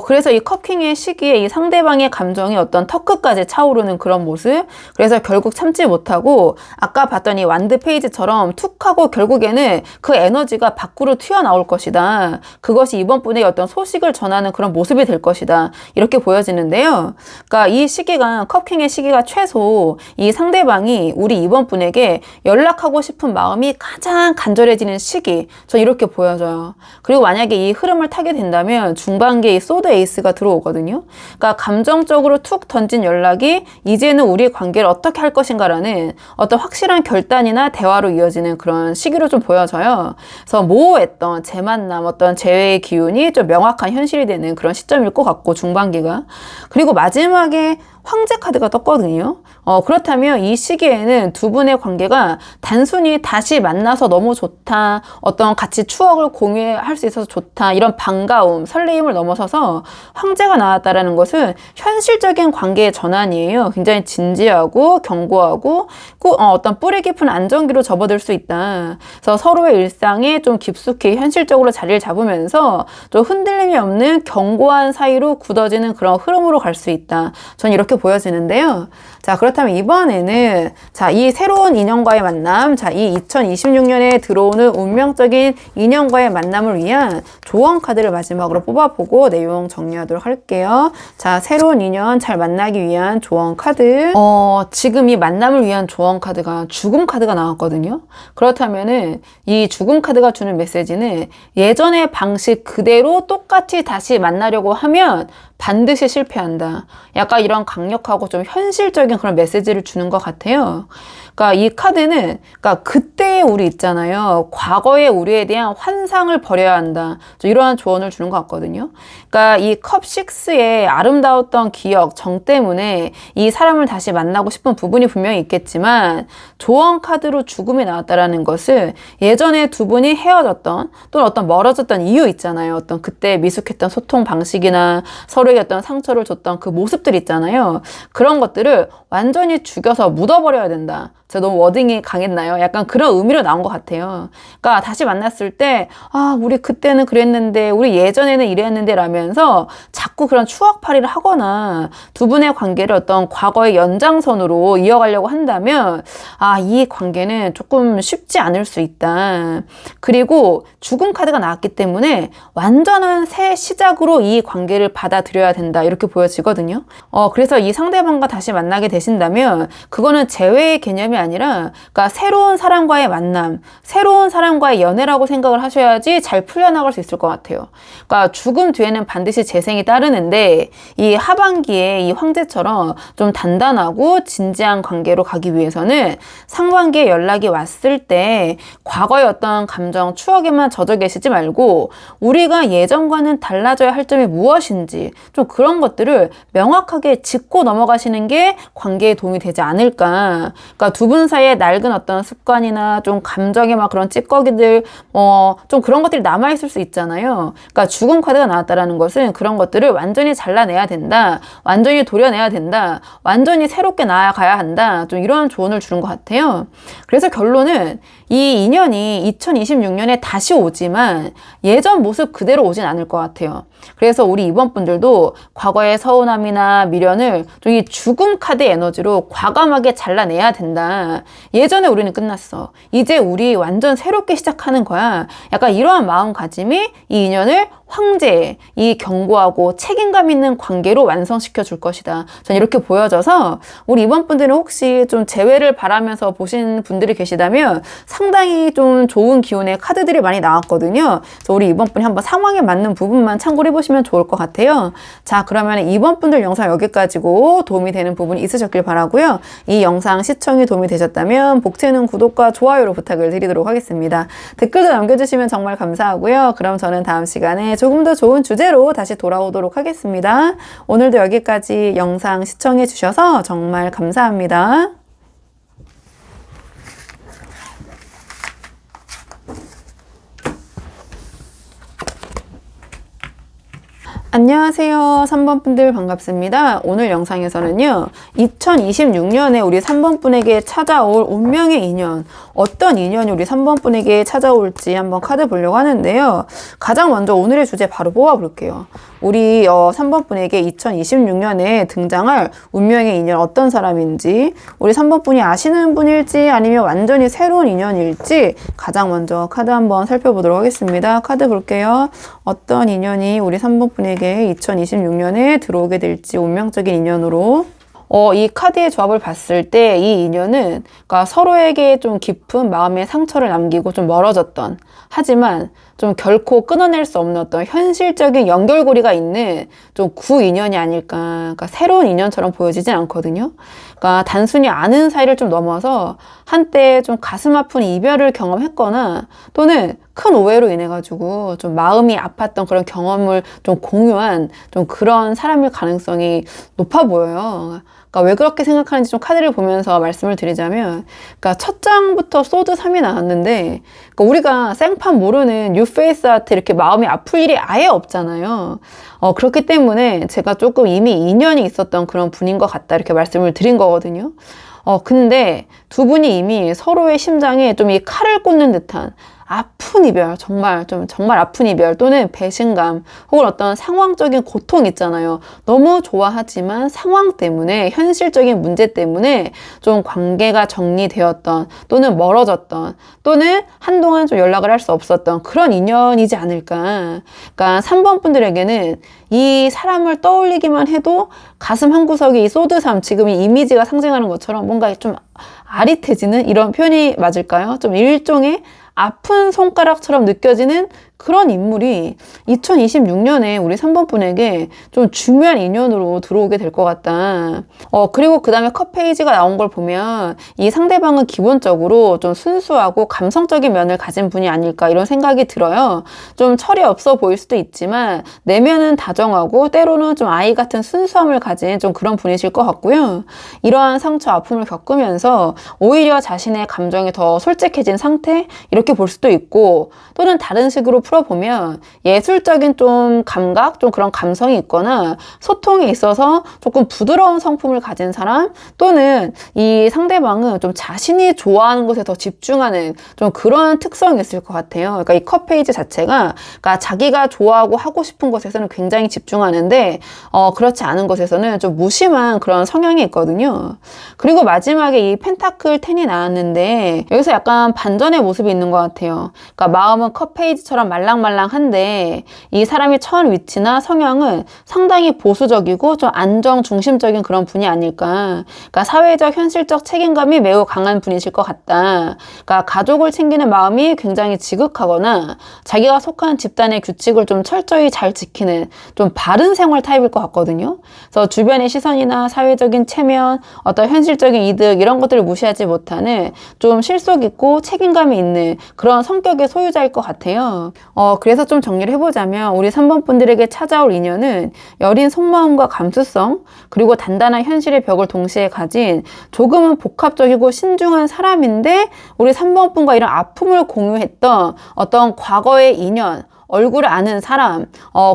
그래서 이 커킹의 시기에 이 상대방의 감정이 어떤 턱끝까지 차오르는 그런 모습. 그래서 결국 참지 못하고 아까 봤던 이 완드 페이지처럼 툭 하고 결국에는 그 에너지가 밖으로 튀어나올 것이다. 그것이 이번 분에게 어떤 소식을 전하는 그런 모습이 될 것이다. 이렇게 보여지는데요. 그러니까 이 시기가 커킹의 시기가 최소 이 상대방이 우리 이번 분에게 연락하고 싶은 마음이 가장 간절해지는 시기. 저 이렇게 보여져요. 그리고 만약에 이 흐름을 타게 된다면 중반기에 이 소드 에이스가 들어오거든요. 그러니까 감정적으로 툭 던진 연락이 이제는 우리의 관계를 어떻게 할 것인가라는 어떤 확실한 결단이나 대화로 이어지는 그런 시기로 좀 보여져요. 그래서 모호했던 재만남, 어떤 재회의 기운이 좀 명확한 현실이 되는 그런 시점일 것 같고, 중반기가. 그리고 마지막에 황제 카드가 떴거든요. 그렇다면 이 시기에는 두 분의 관계가 단순히 다시 만나서 너무 좋다, 어떤 같이 추억을 공유할 수 있어서 좋다, 이런 반가움, 설레임을 넘어서서 황제가 나왔다라는 것은 현실적인 관계의 전환이에요. 굉장히 진지하고 견고하고 어떤 뿌리 깊은 안정기로 접어들 수 있다. 그래서 서로의 일상에 좀 깊숙이 현실적으로 자리를 잡으면서 좀 흔들림이 없는 견고한 사이로 굳어지는 그런 흐름으로 갈 수 있다. 전 이렇게 보여지는데요. 자, 그렇다면 이번에는 이 새로운 인연과의 만남, 이 2026년에 들어오는 운명적인 인연과의 만남을 위한 조언 카드를 마지막으로 뽑아보고 내용 정리하도록 할게요. 자, 새로운 인연 잘 만나기 위한 조언 카드. 지금 이 만남을 위한 조언 카드가 죽음 카드가 나왔거든요. 그렇다면은 이 죽음 카드가 주는 메시지는 예전의 방식 그대로 똑같이 다시 만나려고 하면 반드시 실패한다. 약간 이런 강력하고 좀 현실적인 그런 메시지를 주는 것 같아요. 그러니까 이 카드는 그때의 우리 있잖아요. 과거의 우리에 대한 환상을 버려야 한다. 이러한 조언을 주는 것 같거든요. 그러니까 이 컵 6의 아름다웠던 기억, 정 때문에 이 사람을 다시 만나고 싶은 부분이 분명히 있겠지만 조언 카드로 죽음이 나왔다라는 것은 예전에 두 분이 헤어졌던 또는 어떤 멀어졌던 이유 있잖아요. 어떤 그때 미숙했던 소통 방식이나 서로에게 어떤 상처를 줬던 그 모습들 있잖아요. 그런 것들을 완전히 죽여서 묻어버려야 된다. 제가 너무 워딩이 강했나요? 약간 그런 의미로 나온 것 같아요. 그러니까 다시 만났을 때 우리 그때는 그랬는데, 우리 예전에는 이랬는데 라면서 자꾸 그런 추억팔이를 하거나 두 분의 관계를 어떤 과거의 연장선으로 이어가려고 한다면 이 관계는 조금 쉽지 않을 수 있다. 그리고 죽음 카드가 나왔기 때문에 완전한 새 시작으로 이 관계를 받아들여야 된다. 이렇게 보여지거든요. 그래서 이 상대방과 다시 만나게 되신다면 그거는 재회의 개념이 아니라 새로운 사람과의 만남, 새로운 사람과의 연애라고 생각을 하셔야지 잘 풀려나갈 수 있을 것 같아요. 그러니까 죽음 뒤에는 반드시 재생이 따르는데 이 하반기에 이 황제처럼 좀 단단하고 진지한 관계로 가기 위해서는 상반기에 연락이 왔을 때 과거의 어떤 감정, 추억에만 젖어 계시지 말고 우리가 예전과는 달라져야 할 점이 무엇인지 좀 그런 것들을 명확하게 짚고 넘어가시는 게 관계에 도움이 되지 않을까. 그러니까 두 분 사이에 낡은 어떤 습관이나 좀 감정의 막 그런 찌꺼기들, 좀 그런 것들이 남아있을 수 있잖아요. 그러니까 죽음 카드가 나왔다라는 것은 그런 것들을 완전히 잘라내야 된다. 완전히 도려내야 된다. 완전히 새롭게 나아가야 한다. 좀 이런 조언을 주는 것 같아요. 그래서 결론은 이 인연이 2026년에 다시 오지만 예전 모습 그대로 오진 않을 것 같아요. 그래서 우리 이번 분들도 과거의 서운함이나 미련을 좀 이 죽음 카드 에너지로 과감하게 잘라내야 된다. 예전에 우리는 끝났어. 이제 우리 완전 새롭게 시작하는 거야. 약간 이러한 마음가짐이 이 인연을 황제의 이 견고하고 책임감 있는 관계로 완성시켜 줄 것이다. 전 이렇게 보여져서 우리 이번 분들은 혹시 좀 재회를 바라면서 보신 분들이 계시다면 상당히 좀 좋은 기운의 카드들이 많이 나왔거든요. 그래서 우리 이번 분이 한번 상황에 맞는 부분만 참고를 해보시면 좋을 것 같아요. 자, 그러면 이번 분들 영상 여기까지고 도움이 되는 부분이 있으셨길 바라고요. 이 영상 시청이 도움이 되셨다면 복채는 구독과 좋아요로 부탁을 드리도록 하겠습니다. 댓글도 남겨주시면 정말 감사하고요. 그럼 저는 다음 시간에 조금 더 좋은 주제로 다시 돌아오도록 하겠습니다. 오늘도 여기까지 영상 시청해 주셔서 정말 감사합니다. 안녕하세요. 3번 분들 반갑습니다. 오늘 영상에서는요. 2026년에 우리 3번 분에게 찾아올 운명의 인연, 어떤 인연이 우리 3번 분에게 찾아올지 한번 카드 보려고 하는데요. 가장 먼저 오늘의 주제 바로 뽑아볼게요. 우리 3번 분에게 2026년에 등장할 운명의 인연 어떤 사람인지, 우리 3번 분이 아시는 분일지 아니면 완전히 새로운 인연일지 가장 먼저 카드 한번 살펴보도록 하겠습니다. 카드 볼게요. 어떤 인연이 우리 3번 분에게 2026년에 들어오게 될지, 운명적인 인연으로. 이 카드의 조합을 봤을 때 이 인연은 그러니까 서로에게 좀 깊은 마음의 상처를 남기고 좀 멀어졌던, 하지만 좀 결코 끊어낼 수 없는 어떤 현실적인 연결고리가 있는 좀 구인연이 아닐까. 그러니까 새로운 인연처럼 보여지진 않거든요. 그러니까 단순히 아는 사이를 좀 넘어서 한때 좀 가슴 아픈 이별을 경험했거나 또는 큰 오해로 인해 가지고 좀 마음이 아팠던 그런 경험을 좀 공유한 좀 그런 사람일 가능성이 높아 보여요. 그러니까 왜 그렇게 생각하는지 좀 카드를 보면서 말씀을 드리자면, 그러니까 첫 장부터 소드 3이 나왔는데, 그러니까 우리가 생판 모르는 뉴페이스한테 이렇게 마음이 아플 일이 아예 없잖아요. 그렇기 때문에 제가 조금 이미 인연이 있었던 그런 분인 것 같다 이렇게 말씀을 드린 거거든요. 근데 두 분이 이미 서로의 심장에 좀 이 칼을 꽂는 듯한 아픈 이별, 정말 아픈 이별 또는 배신감 혹은 어떤 상황적인 고통 있잖아요. 너무 좋아하지만 상황 때문에, 현실적인 문제 때문에 좀 관계가 정리되었던 또는 멀어졌던 또는 한동안 좀 연락을 할 수 없었던 그런 인연이지 않을까. 그러니까 3번 분들에게는 이 사람을 떠올리기만 해도 가슴 한구석에 이 소드3, 지금 이 이미지가 상징하는 것처럼 뭔가 좀 아릿해지는, 이런 표현이 맞을까요? 좀 일종의 아픈 손가락처럼 느껴지는 그런 인물이 2026년에 우리 3번 분에게 좀 중요한 인연으로 들어오게 될 것 같다. 그리고 그 다음에 컵 페이지가 나온 걸 보면 이 상대방은 기본적으로 좀 순수하고 감성적인 면을 가진 분이 아닐까 이런 생각이 들어요. 좀 철이 없어 보일 수도 있지만 내면은 다정하고 때로는 좀 아이 같은 순수함을 가진 좀 그런 분이실 것 같고요. 이러한 상처, 아픔을 겪으면서 오히려 자신의 감정이 더 솔직해진 상태? 이렇게 볼 수도 있고, 또는 다른 식으로 풀어보면 예술적인 좀 감각, 좀 그런 감성이 있거나 소통에 있어서 조금 부드러운 성품을 가진 사람, 또는 이 상대방은 좀 자신이 좋아하는 것에 더 집중하는 좀 그런 특성이 있을 것 같아요. 그러니까 이 컵 페이지 자체가 그러니까 자기가 좋아하고 하고 싶은 것에서는 굉장히 집중하는데 그렇지 않은 것에서는 좀 무심한 그런 성향이 있거든요. 그리고 마지막에 이 펜타클 10이 나왔는데 여기서 약간 반전의 모습이 있는 것 같아요. 그러니까 마음은 컵 페이지처럼 말랑말랑한데 이 사람이 처한 위치나 성향은 상당히 보수적이고 좀 안정 중심적인 그런 분이 아닐까. 그러니까 사회적 현실적 책임감이 매우 강한 분이실 것 같다. 그러니까 가족을 챙기는 마음이 굉장히 지극하거나 자기가 속한 집단의 규칙을 좀 철저히 잘 지키는 좀 바른 생활 타입일 것 같거든요. 그래서 주변의 시선이나 사회적인 체면, 어떤 현실적인 이득 이런 것들을 무시하지 못하는 좀 실속 있고 책임감이 있는 그런 성격의 소유자일 것 같아요. 그래서 좀 정리를 해보자면 우리 3번 분들에게 찾아올 인연은 여린 속마음과 감수성, 그리고 단단한 현실의 벽을 동시에 가진 조금은 복합적이고 신중한 사람인데 우리 3번 분과 이런 아픔을 공유했던 어떤 과거의 인연, 얼굴을 아는 사람,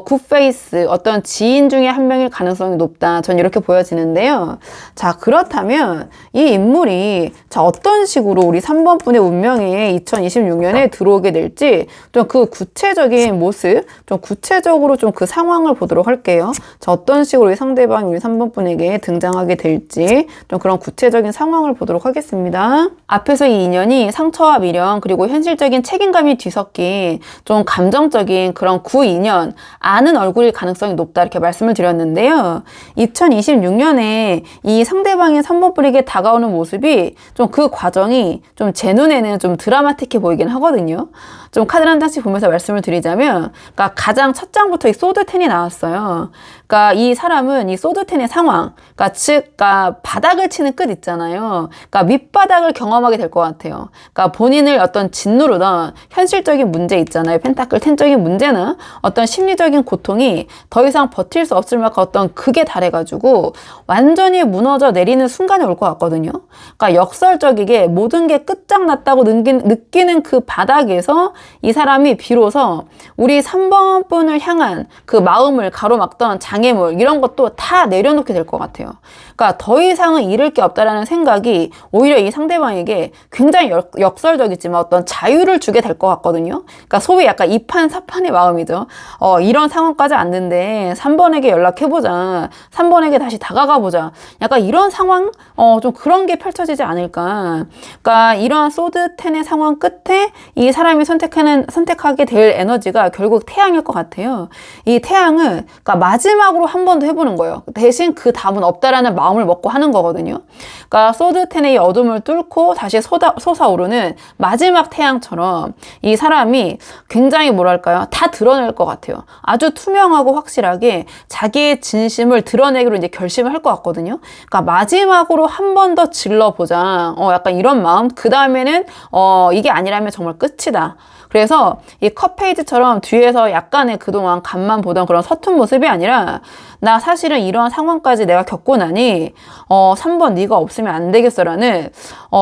굿페이스, 어떤 지인 중에 한 명일 가능성이 높다. 전 이렇게 보여지는데요. 자, 그렇다면 이 인물이 어떤 식으로 우리 3번 분의 운명에 2026년에 들어오게 될지 좀 그 구체적인 모습, 좀 구체적으로 좀 그 상황을 보도록 할게요. 자, 어떤 식으로 이 상대방이 우리 3번 분에게 등장하게 될지 좀 그런 구체적인 상황을 보도록 하겠습니다. 앞에서 이 인연이 상처와 미련, 그리고 현실적인 책임감이 뒤섞인 좀 감정적인 그런 구인연, 아는 얼굴일 가능성이 높다 이렇게 말씀을 드렸는데요. 2026년에 이 상대방의 3번 분에게 다가오는 모습이 좀 그 과정이 좀 제 눈에는 좀 드라마틱해 보이긴 하거든요. 좀 카드 한 장씩 보면서 말씀을 드리자면, 그러니까 가장 첫 장부터 이 소드 10이 나왔어요. 그러니까 이 사람은 이 소드 10의 상황, 그러니까 바닥을 치는 끝 있잖아요. 그러니까 밑바닥을 경험하게 될 것 같아요. 그러니까 본인을 어떤 짓누르던 현실적인 문제 있잖아요. 펜타클 10적인 문제나 어떤 심리적인 고통이 더 이상 버틸 수 없을 만큼 어떤 극에 달해가지고 완전히 무너져 내리는 순간이 올 것 같거든요. 그러니까 역설적이게 모든 게 끝장났다고 느끼는 그 바닥에서 이 사람이 비로소 우리 3번 분을 향한 그 마음을 가로막던 장애물 이런 것도 다 내려놓게 될 것 같아요. 그러니까 더 이상은 잃을 게 없다라는 생각이 오히려 이 상대방에게 굉장히 역설적이지만 어떤 자유를 주게 될 것 같거든요. 그러니까 소위 약간 이판사판의 마음이죠. 이런 상황까지 왔는데 3번에게 연락해보자. 3번에게 다시 다가가보자. 약간 이런 상황, 좀 그런 게 펼쳐지지 않을까. 그러니까 이러한 소드 10의 상황 끝에 이 사람이 선택하게 될 에너지가 결국 태양일 것 같아요. 이 태양은 그러니까 마지막으로 한 번 더 해보는 거예요. 대신 그 다음은 없다라는 마음을 먹고 하는 거거든요. 그러니까 소드 10의 이 어둠을 뚫고 다시 솟아오르는 마지막 태양처럼 이 사람이 굉장히 뭐랄까요? 다 드러낼 것 같아요. 아주 투명하고 확실하게 자기의 진심을 드러내기로 이제 결심을 할 것 같거든요. 그러니까 마지막으로 한 번 더 질러보자. 약간 이런 마음. 그 다음에는 이게 아니라면 정말 끝이다. 그래서 이 컵 페이지처럼 뒤에서 약간의 그동안 간만 보던 그런 서툰 모습이 아니라 나 사실은 이러한 상황까지 내가 겪고 나니 3번 네가 없으면 안 되겠어라는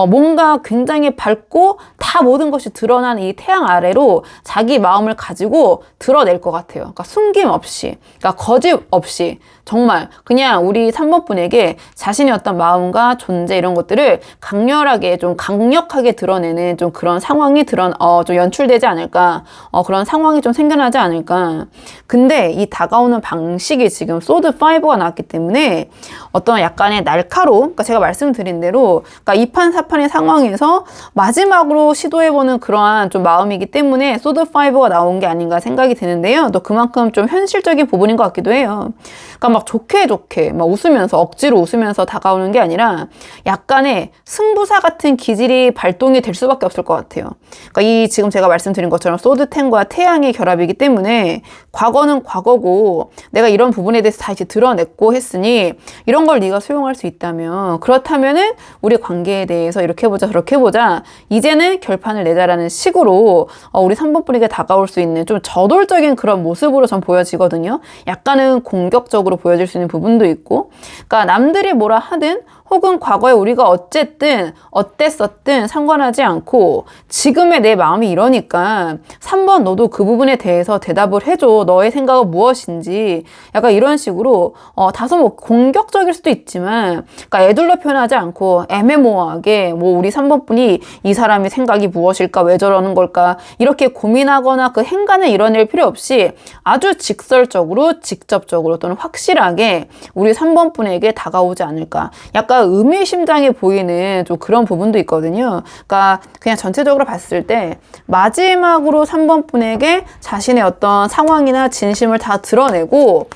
뭔가 굉장히 밝고 다 모든 것이 드러난 이 태양 아래로 자기 마음을 가지고 드러낼 것 같아요. 그러니까 숨김없이, 그러니까 거짓 없이 정말 그냥 우리 3번 분에게 자신의 어떤 마음과 존재 이런 것들을 강렬하게 좀 강력하게 드러내는 좀 그런 상황이 좀 연출되지 않을까. 그런 상황이 좀 생겨나지 않을까. 근데 이 다가오는 방식이 지금 소드 5가 나왔기 때문에 어떤 약간의 날카로움, 그러니까 제가 말씀드린 대로 그러니까 2판 4판의 상황에서 마지막으로 시도해보는 그러한 좀 마음이기 때문에 소드 5가 나온 게 아닌가 생각이 드는데요. 또 그만큼 좀 현실적인 부분인 것 같기도 해요. 그러니까 막 좋게 막 웃으면서 억지로 웃으면서 다가오는 게 아니라 약간의 승부사 같은 기질이 발동이 될 수밖에 없을 것 같아요. 그러니까 이 지금 제가 말씀드린 것처럼 소드 10과 태양의 결합이기 때문에 과거는 과거고 내가 이런 부분에 대해서 다 이제 드러냈고 했으니 이런 걸 네가 수용할 수 있다면 그렇다면은 우리 관계에 대해서 이렇게 해보자 저렇게 해보자 이제는 결판을 내자라는 식으로 우리 3번 분에게 다가올 수 있는 좀 저돌적인 그런 모습으로 전 보여지거든요. 약간은 공격적으로 보여질 수 있는 부분도 있고 그러니까 남들이 뭐라 하든 혹은 과거에 우리가 어쨌든 어땠었든 상관하지 않고 지금의 내 마음이 이러니까 3번 너도 그 부분에 대해서 대답을 해줘. 너의 생각은 무엇인지 약간 이런 식으로 다소 뭐 공격적일 수도 있지만 그러니까 애둘러 표현하지 않고 애매모호하게 뭐 우리 3번 분이 이 사람의 생각이 무엇일까 왜 저러는 걸까 이렇게 고민하거나 그 행간을 이뤄낼 필요 없이 아주 직설적으로 직접적으로 또는 확실하게 우리 3번 분에게 다가오지 않을까 약간 의미심장해 보이는 좀 그런 부분도 있거든요. 그러니까 그냥 전체적으로 봤을 때 마지막으로 3번 분에게 자신의 어떤 상황이나 진심을 다 드러내고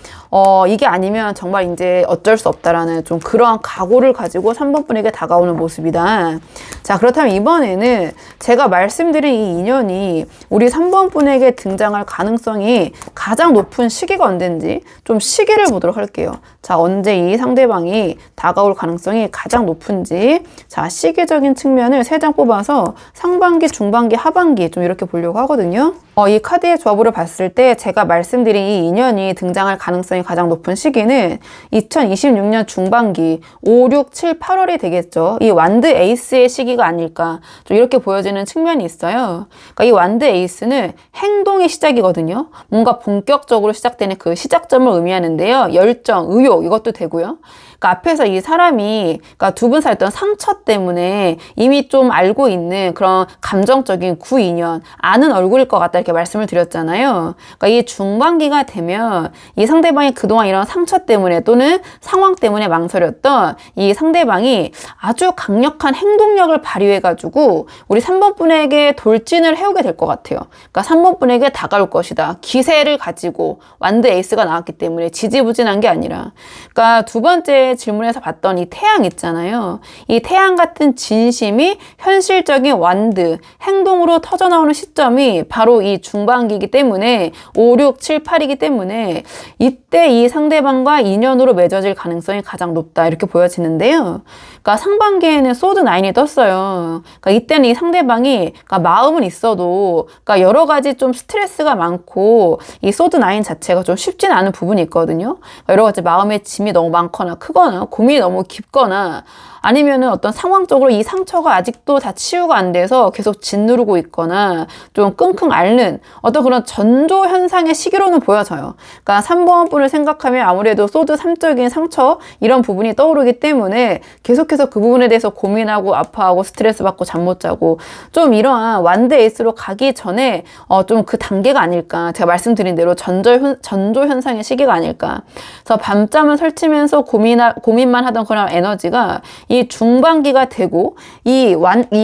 이게 아니면 정말 이제 어쩔 수 없다라는 좀 그러한 각오를 가지고 3번 분에게 다가오는 모습이다. 자, 그렇다면 이번에는 제가 말씀드린 이 인연이 우리 3번 분에게 등장할 가능성이 가장 높은 시기가 언젠지 좀 시기를 보도록 할게요. 자, 언제 이 상대방이 다가올 가능성이 가장 높은지 자, 시기적인 측면을 3장 뽑아서 상반기, 중반기, 하반기 좀 이렇게 보려고 하거든요. 이 카드의 조합으로 봤을 때 제가 말씀드린 이 인연이 등장할 가능성이 가장 높은 시기는 2026년 중반기 5, 6, 7, 8월이 되겠죠. 이 완드 에이스의 시기가 아닐까 좀 이렇게 보여지는 측면이 있어요. 그러니까 이 완드 에이스는 행동의 시작이거든요. 뭔가 본격적으로 시작되는 그 시작점을 의미하는데요. 열정, 의욕 이것도 되고요. 그러니까 앞에서 이 사람이 그러니까 두 분 사이였던 상처 때문에 이미 좀 알고 있는 그런 감정적인 구인연 아는 얼굴일 것 같다 이렇게 말씀을 드렸잖아요. 그러니까 이 중반기가 되면 이 상대방이 그동안 이런 상처 때문에 또는 상황 때문에 망설였던 이 상대방이 아주 강력한 행동력을 발휘해가지고 우리 3번 분에게 돌진을 해오게 될 것 같아요. 그러니까 3번 분에게 다가올 것이다. 기세를 가지고 완드 에이스가 나왔기 때문에 지지부진한 게 아니라 그러니까 두 번째 질문에서 봤던 이 태양 있잖아요. 이 태양 같은 진심이 현실적인 완드, 행동으로 터져나오는 시점이 바로 이 중반기이기 때문에 5, 6, 7, 8이기 때문에 이때 이 상대방과 인연으로 맺어질 가능성이 가장 높다 이렇게 보여지는데요. 그러니까 상반기에는 소드 9이 떴어요. 그러니까 이때는 이 상대방이 그러니까 마음은 있어도 그러니까 여러 가지 좀 스트레스가 많고 이 소드 9 자체가 좀 쉽지는 않은 부분이 있거든요. 그러니까 여러 가지 마음의 짐이 너무 많거나 크거나 고민이 너무 깊거나 아니면은 어떤 상황적으로 이 상처가 아직도 다 치유가 안 돼서 계속 짓누르고 있거나 좀 끙끙 앓는 어떤 그런 전조 현상의 시기로는 보여져요. 그러니까 3번 분을 생각하면 아무래도 소드 3적인 상처 이런 부분이 떠오르기 때문에 계속해서 그 부분에 대해서 고민하고 아파하고 스트레스 받고 잠 못 자고 좀 이러한 완드 에이스로 가기 전에 좀 그 단계가 아닐까. 제가 말씀드린 대로 전조 현상의 시기가 아닐까. 그래서 밤잠을 설치면서 고민만 하던 그런 에너지가 이 중반기가 되고 이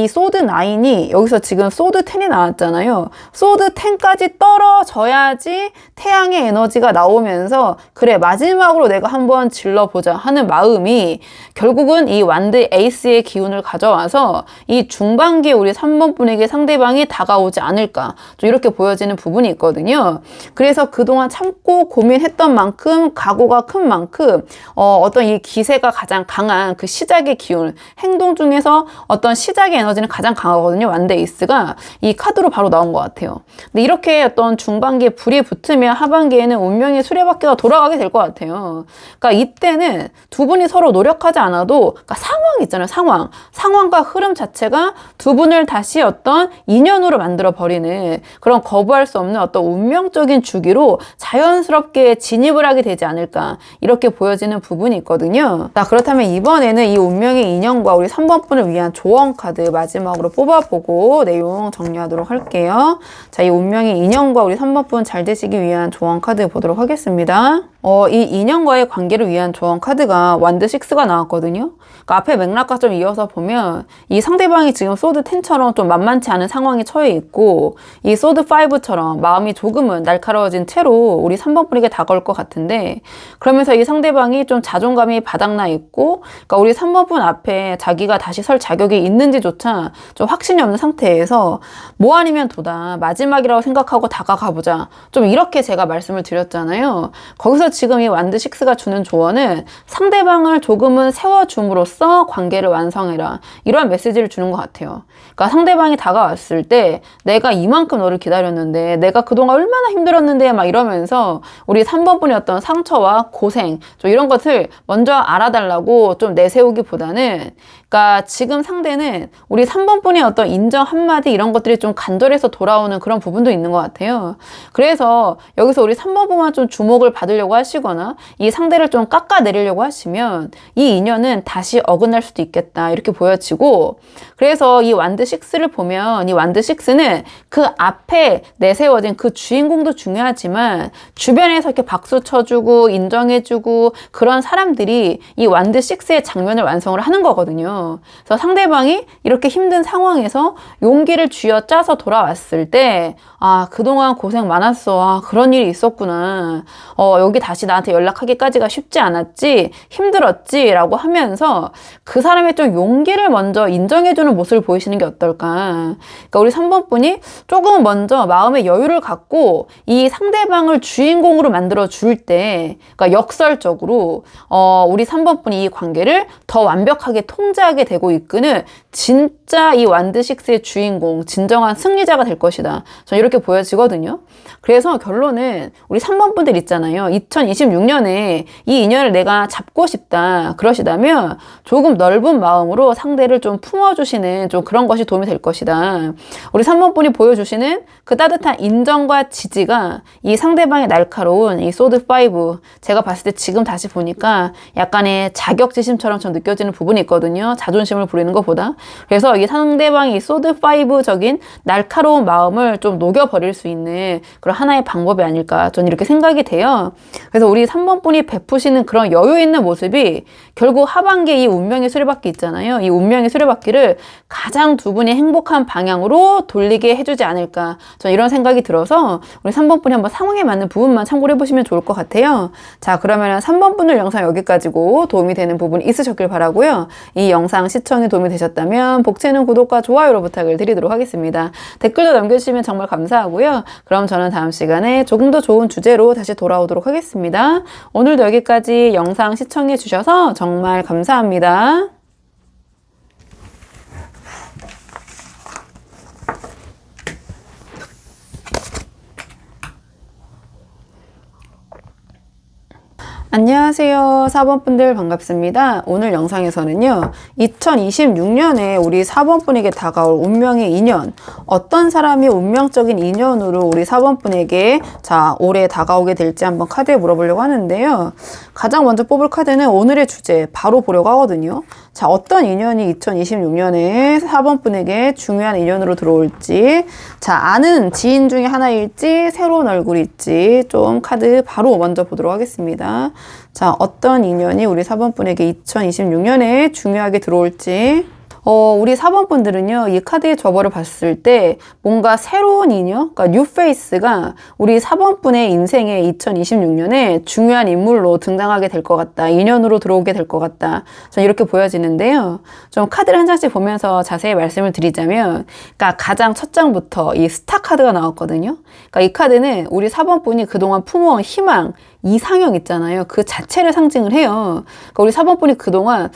소드 9이 여기서 지금 소드 10이 나왔잖아요. 소드 10까지 떨어져야지 태양의 에너지가 나오면서 그래 마지막으로 내가 한번 질러보자 하는 마음이 결국은 이 완드 에이스의 기운을 가져와서 이 중반기에 우리 3번 분에게 상대방이 다가오지 않을까 좀 이렇게 보여지는 부분이 있거든요. 그래서 그동안 참고 고민했던 만큼 각오가 큰 만큼 어떤 이 기세가 가장 강한 그 시작의 기운 행동 중에서 어떤 시작의 에너지는 가장 강하거든요. 완드 에이스가 이 카드로 바로 나온 것 같아요. 근데 이렇게 어떤 중반기에 불이 붙으면 하반기에는 운명의 수레바퀴가 돌아가게 될 것 같아요. 그러니까 이때는 두 분이 서로 노력하지 않아도 그러니까 상황 있잖아요. 상황과 흐름 자체가 두 분을 다시 어떤 인연으로 만들어 버리는 그런 거부할 수 없는 어떤 운명적인 주기로 자연스럽게 진입을 하게 되지 않을까 이렇게 보여지는 부분이 있거든요. 자, 그렇다면 이번에는 이 운명의 인연과 우리 3번 분을 위한 조언 카드 마지막으로 뽑아보고 내용 정리하도록 할게요. 자, 이 운명의 인연과 우리 3번 분 잘 되시기 위한 조언 카드 보도록 하겠습니다. 이 인연과의 관계를 위한 조언 카드가 완드 6가 나왔거든요. 그러니까 앞에 맥락과 좀 이어서 보면 이 상대방이 지금 소드 10처럼 좀 만만치 않은 상황에 처해 있고 이 소드 5처럼 마음이 조금은 날카로워진 채로 우리 3번 분에게 다가올 것 같은데 그러면서 이 상대방이 좀 자존감이 바닥나 있고 그러니까 우리 3번 분 앞에 자기가 다시 설 자격이 있는지조차 좀 확신이 없는 상태에서 뭐 아니면 도다 마지막이라고 생각하고 다가가보자 좀 이렇게 제가 말씀을 드렸잖아요. 거기서 지금 이 완드 6가 주는 조언은 상대방을 조금은 세워줌으로써 관계를 완성해라 이런 메시지를 주는 것 같아요. 그러니까 상대방이 다가왔을 때 내가 이만큼 너를 기다렸는데 내가 그동안 얼마나 힘들었는데 막 이러면서 우리 3번 분의 어떤 상처와 고생 좀 이런 것을 먼저 알아달라고 좀 내세우기보다는 그러니까 지금 상대는 우리 3번 분의 어떤 인정 한마디 이런 것들이 좀 간절해서 돌아오는 그런 부분도 있는 것 같아요. 그래서 여기서 우리 3번 분만 좀 주목을 받으려고 하시거나 이 상대를 좀 깎아내리려고 하시면 이 인연은 다시 어긋날 수도 있겠다 이렇게 보여지고 그래서 이 완드 6를 보면 이 완드 6는 그 앞에 내세워진 그 주인공도 중요하지만 주변에서 이렇게 박수 쳐주고 인정해주고 그런 사람들이 이 완드 6의 장면을 완성을 하는 거거든요. 그래서 상대방이 이렇게 힘든 상황에서 용기를 쥐어짜서 돌아왔을 때 아 그동안 고생 많았어. 아 그런 일이 있었구나. 여기 다시 나한테 연락하기까지가 쉽지 않았지. 힘들었지. 라고 하면서 그 사람의 좀 용기를 먼저 인정해주는 모습을 보이시는 게 어떨까. 그러니까 우리 3번 분이 조금 먼저 마음의 여유를 갖고 이 상대방을 주인공으로 만들어 줄 때 그러니까 역설적으로 우리 3번 분이 이 관계를 더 완벽하게 통제하게 되고 이끄는 진짜 이 완드 6의 주인공 진정한 승리자가 될 것이다. 저는 이렇게 보여지거든요. 그래서 결론은 우리 3번 분들 있잖아요. 2026년에 이 인연을 내가 잡고 싶다 그러시다면 조금 넓은 마음으로 상대를 좀 품어주시는 좀 그런 것이 도움이 될 것이다. 우리 3번 분이 보여주시는 그 따뜻한 인정과 지지가 이 상대방의 날카로운 이 소드 5 제가 봤을 때 지금 다시 보니까 약간의 자격지심처럼 좀 느껴지는 부분이 있거든요. 자존심을 부리는 것보다. 그래서 이 상대방이 소드 5적인 날카로운 마음을 좀 녹여버릴 수 있는 그런 하나의 방법이 아닐까 저는 이렇게 생각이 돼요. 그래서 우리 3번 분이 베푸시는 그런 여유 있는 모습이 결국 하반기에 이 운명의 수레바퀴 있잖아요. 이 운명의 수레바퀴를 가장 두 분이 행복한 방향으로 돌리게 해주지 않을까 저는 이런 생각이 들어서 우리 3번 분이 한번 상황에 맞는 부분만 참고를 해보시면 좋을 것 같아요. 자 그러면 3번 분들 영상 여기까지고 도움이 되는 부분이 있으셨길 바라고요. 이 영상 시청에 도움이 되셨다면 복채는 구독과 좋아요로 부탁을 드리도록 하겠습니다. 댓글도 남겨주시면 정말 감사하고요. 그럼 저는 다음 시간에 조금 더 좋은 주제로 다시 돌아오도록 하겠습니다. 오늘도 여기까지 영상 시청해 주셔서 정말 감사합니다. 안녕하세요. 4번 분들 반갑습니다. 오늘 영상에서는요, 2026년에 우리 4번 분에게 다가올 운명의 인연, 어떤 사람이 운명적인 인연으로 우리 4번 분에게 올해 다가오게 될지 한번 카드에 물어보려고 하는데요. 가장 먼저 뽑을 카드는 오늘의 주제 바로 보려고 하거든요. 어떤 인연이 2026년에 4번 분에게 중요한 인연으로 들어올지, 아는 지인 중에 하나일지, 새로운 얼굴일지 좀 카드 바로 먼저 보도록 하겠습니다. 어떤 인연이 우리 4번 분에게 2026년에 중요하게 들어올지. 우리 4번 분들은요, 이 카드의 저버를 봤을 때 뭔가 새로운 인연, 그러니까 뉴페이스가 우리 4번 분의 인생에 2026년에 중요한 인물로 등장하게 될 것 같다. 인연으로 들어오게 될 것 같다. 전 이렇게 보여지는데요. 좀 카드를 한 장씩 보면서 자세히 말씀을 드리자면, 그러니까 가장 첫 장부터 이 스타 카드가 나왔거든요. 그러니까 이 카드는 우리 4번 분이 그동안 품어온 희망, 이상형 있잖아요. 그 자체를 상징을 해요. 그러니까 우리 4번 분이 그동안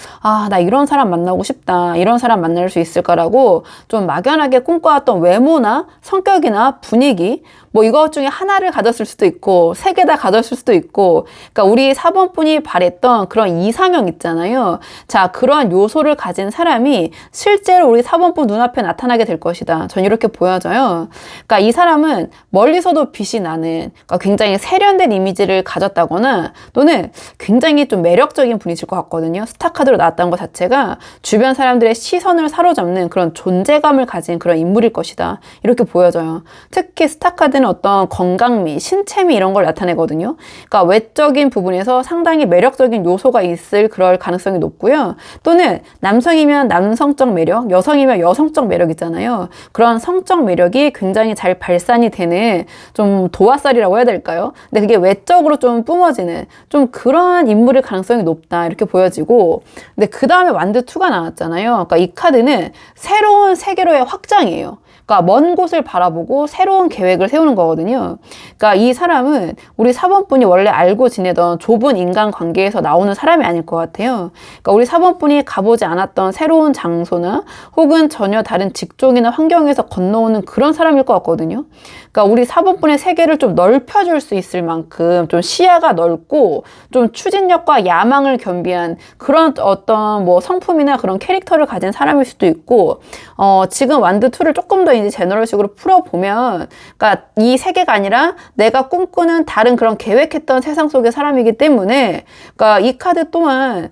나 이런 사람 만나고 싶다. 이런 사람 만날 수 있을까라고 좀 막연하게 꿈꿔왔던 외모나 성격이나 분위기, 뭐 이것 중에 하나를 가졌을 수도 있고 3개 다 가졌을 수도 있고, 그러니까 우리 4번 분이 바랬던 그런 이상형 있잖아요. 그런 요소를 가진 사람이 실제로 우리 4번 분 눈앞에 나타나게 될 것이다. 전 이렇게 보여져요. 그러니까 이 사람은 멀리서도 빛이 나는, 그러니까 굉장히 세련된 이미지를 가졌다거나 또는 굉장히 좀 매력적인 분이실 것 같거든요. 스타 카드로 나왔다는 것 자체가 주변 사람들의 시선을 사로잡는 그런 존재감을 가진 그런 인물일 것이다. 이렇게 보여져요. 특히 스타 카드는 어떤 건강미, 신체미 이런 걸 나타내거든요. 그러니까 외적인 부분에서 상당히 매력적인 요소가 있을 그럴 가능성이 높고요. 또는 남성이면 남성적 매력, 여성이면 여성적 매력 있잖아요. 그런 성적 매력이 굉장히 잘 발산이 되는 좀 도화살이라고 해야 될까요? 근데 그게 외적으로 좀 뿜어지는 좀 그러한 인물일 가능성이 높다. 이렇게 보여지고, 근데 그 다음에 완드2가 나왔잖아요. 그러니까 이 카드는 새로운 세계로의 확장이에요. 그러니까 먼 곳을 바라보고 새로운 계획을 세우는 거거든요. 그러니까 이 사람은 우리 4번 분이 원래 알고 지내던 좁은 인간 관계에서 나오는 사람이 아닐 것 같아요. 그러니까 우리 4번 분이 가보지 않았던 새로운 장소나 혹은 전혀 다른 직종이나 환경에서 건너오는 그런 사람일 것 같거든요. 그러니까 우리 4번 분의 세계를 좀 넓혀줄 수 있을 만큼 좀 시야가 넓고 좀 추진력과 야망을 겸비한 그런 어떤 뭐 성품이나 그런 캐릭터를 가진 사람일 수도 있고, 지금 완드2를 조금 더 이제 제너럴식으로 풀어보면, 그러니까 이 세계가 아니라 내가 꿈꾸는 다른 그런 계획했던 세상 속의 사람이기 때문에, 그러니까 이 카드 또한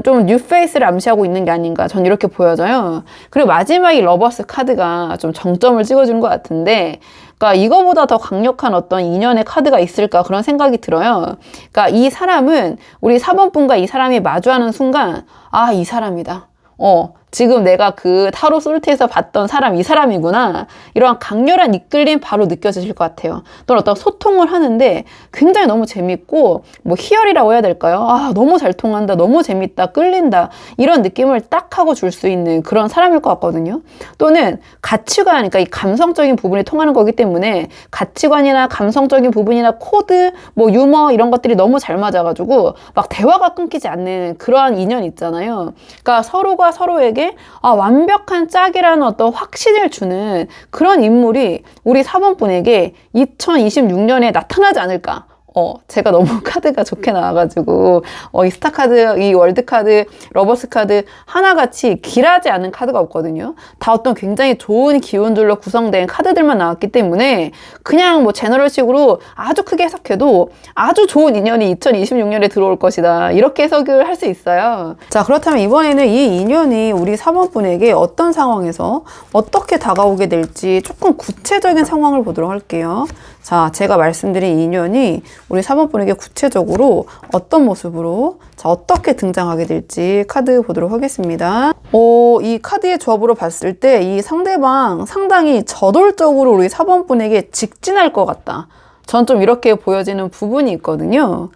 좀 뉴페이스를 암시하고 있는 게 아닌가, 전 이렇게 보여져요. 그리고 마지막 이 러버스 카드가 좀 정점을 찍어주는 것 같은데, 그러니까 이거보다 더 강력한 어떤 인연의 카드가 있을까 그런 생각이 들어요. 그러니까 이 사람은 우리 4번 분과 이 사람이 마주하는 순간, 이 사람이다. 지금 내가 그 타로 솔트에서 봤던 사람, 이 사람이구나. 이러한 강렬한 이끌림 바로 느껴지실 것 같아요. 또는 어떤 소통을 하는데 굉장히 너무 재밌고, 뭐 희열이라고 해야 될까요? 너무 잘 통한다, 너무 재밌다, 끌린다. 이런 느낌을 딱 하고 줄 수 있는 그런 사람일 것 같거든요. 또는 가치관, 그러니까 이 감성적인 부분이 통하는 거기 때문에 가치관이나 감성적인 부분이나 코드, 뭐 유머 이런 것들이 너무 잘 맞아가지고 막 대화가 끊기지 않는 그러한 인연이 있잖아요. 그러니까 서로가 서로에게 완벽한 짝이라는 어떤 확신을 주는 그런 인물이 우리 4번 분에게 2026년에 나타나지 않을까. 제가 너무 카드가 좋게 나와가지고, 이 스타 카드, 이 월드 카드, 러버스 카드, 하나같이 길하지 않은 카드가 없거든요. 다 어떤 굉장히 좋은 기운들로 구성된 카드들만 나왔기 때문에, 그냥 뭐 제너럴식으로 아주 크게 해석해도 아주 좋은 인연이 2026년에 들어올 것이다. 이렇게 해석을 할 수 있어요. 그렇다면 이번에는 이 인연이 우리 4번 분에게 어떤 상황에서 어떻게 다가오게 될지 조금 구체적인 상황을 보도록 할게요. 제가 말씀드린 인연이 우리 4번 분에게 구체적으로 어떤 모습으로 어떻게 등장하게 될지 카드 보도록 하겠습니다. 이 카드의 조합으로 봤을 때 이 상대방 상당히 저돌적으로 우리 4번 분에게 직진할 것 같다. 전 좀 이렇게 보여지는 부분이 있거든요.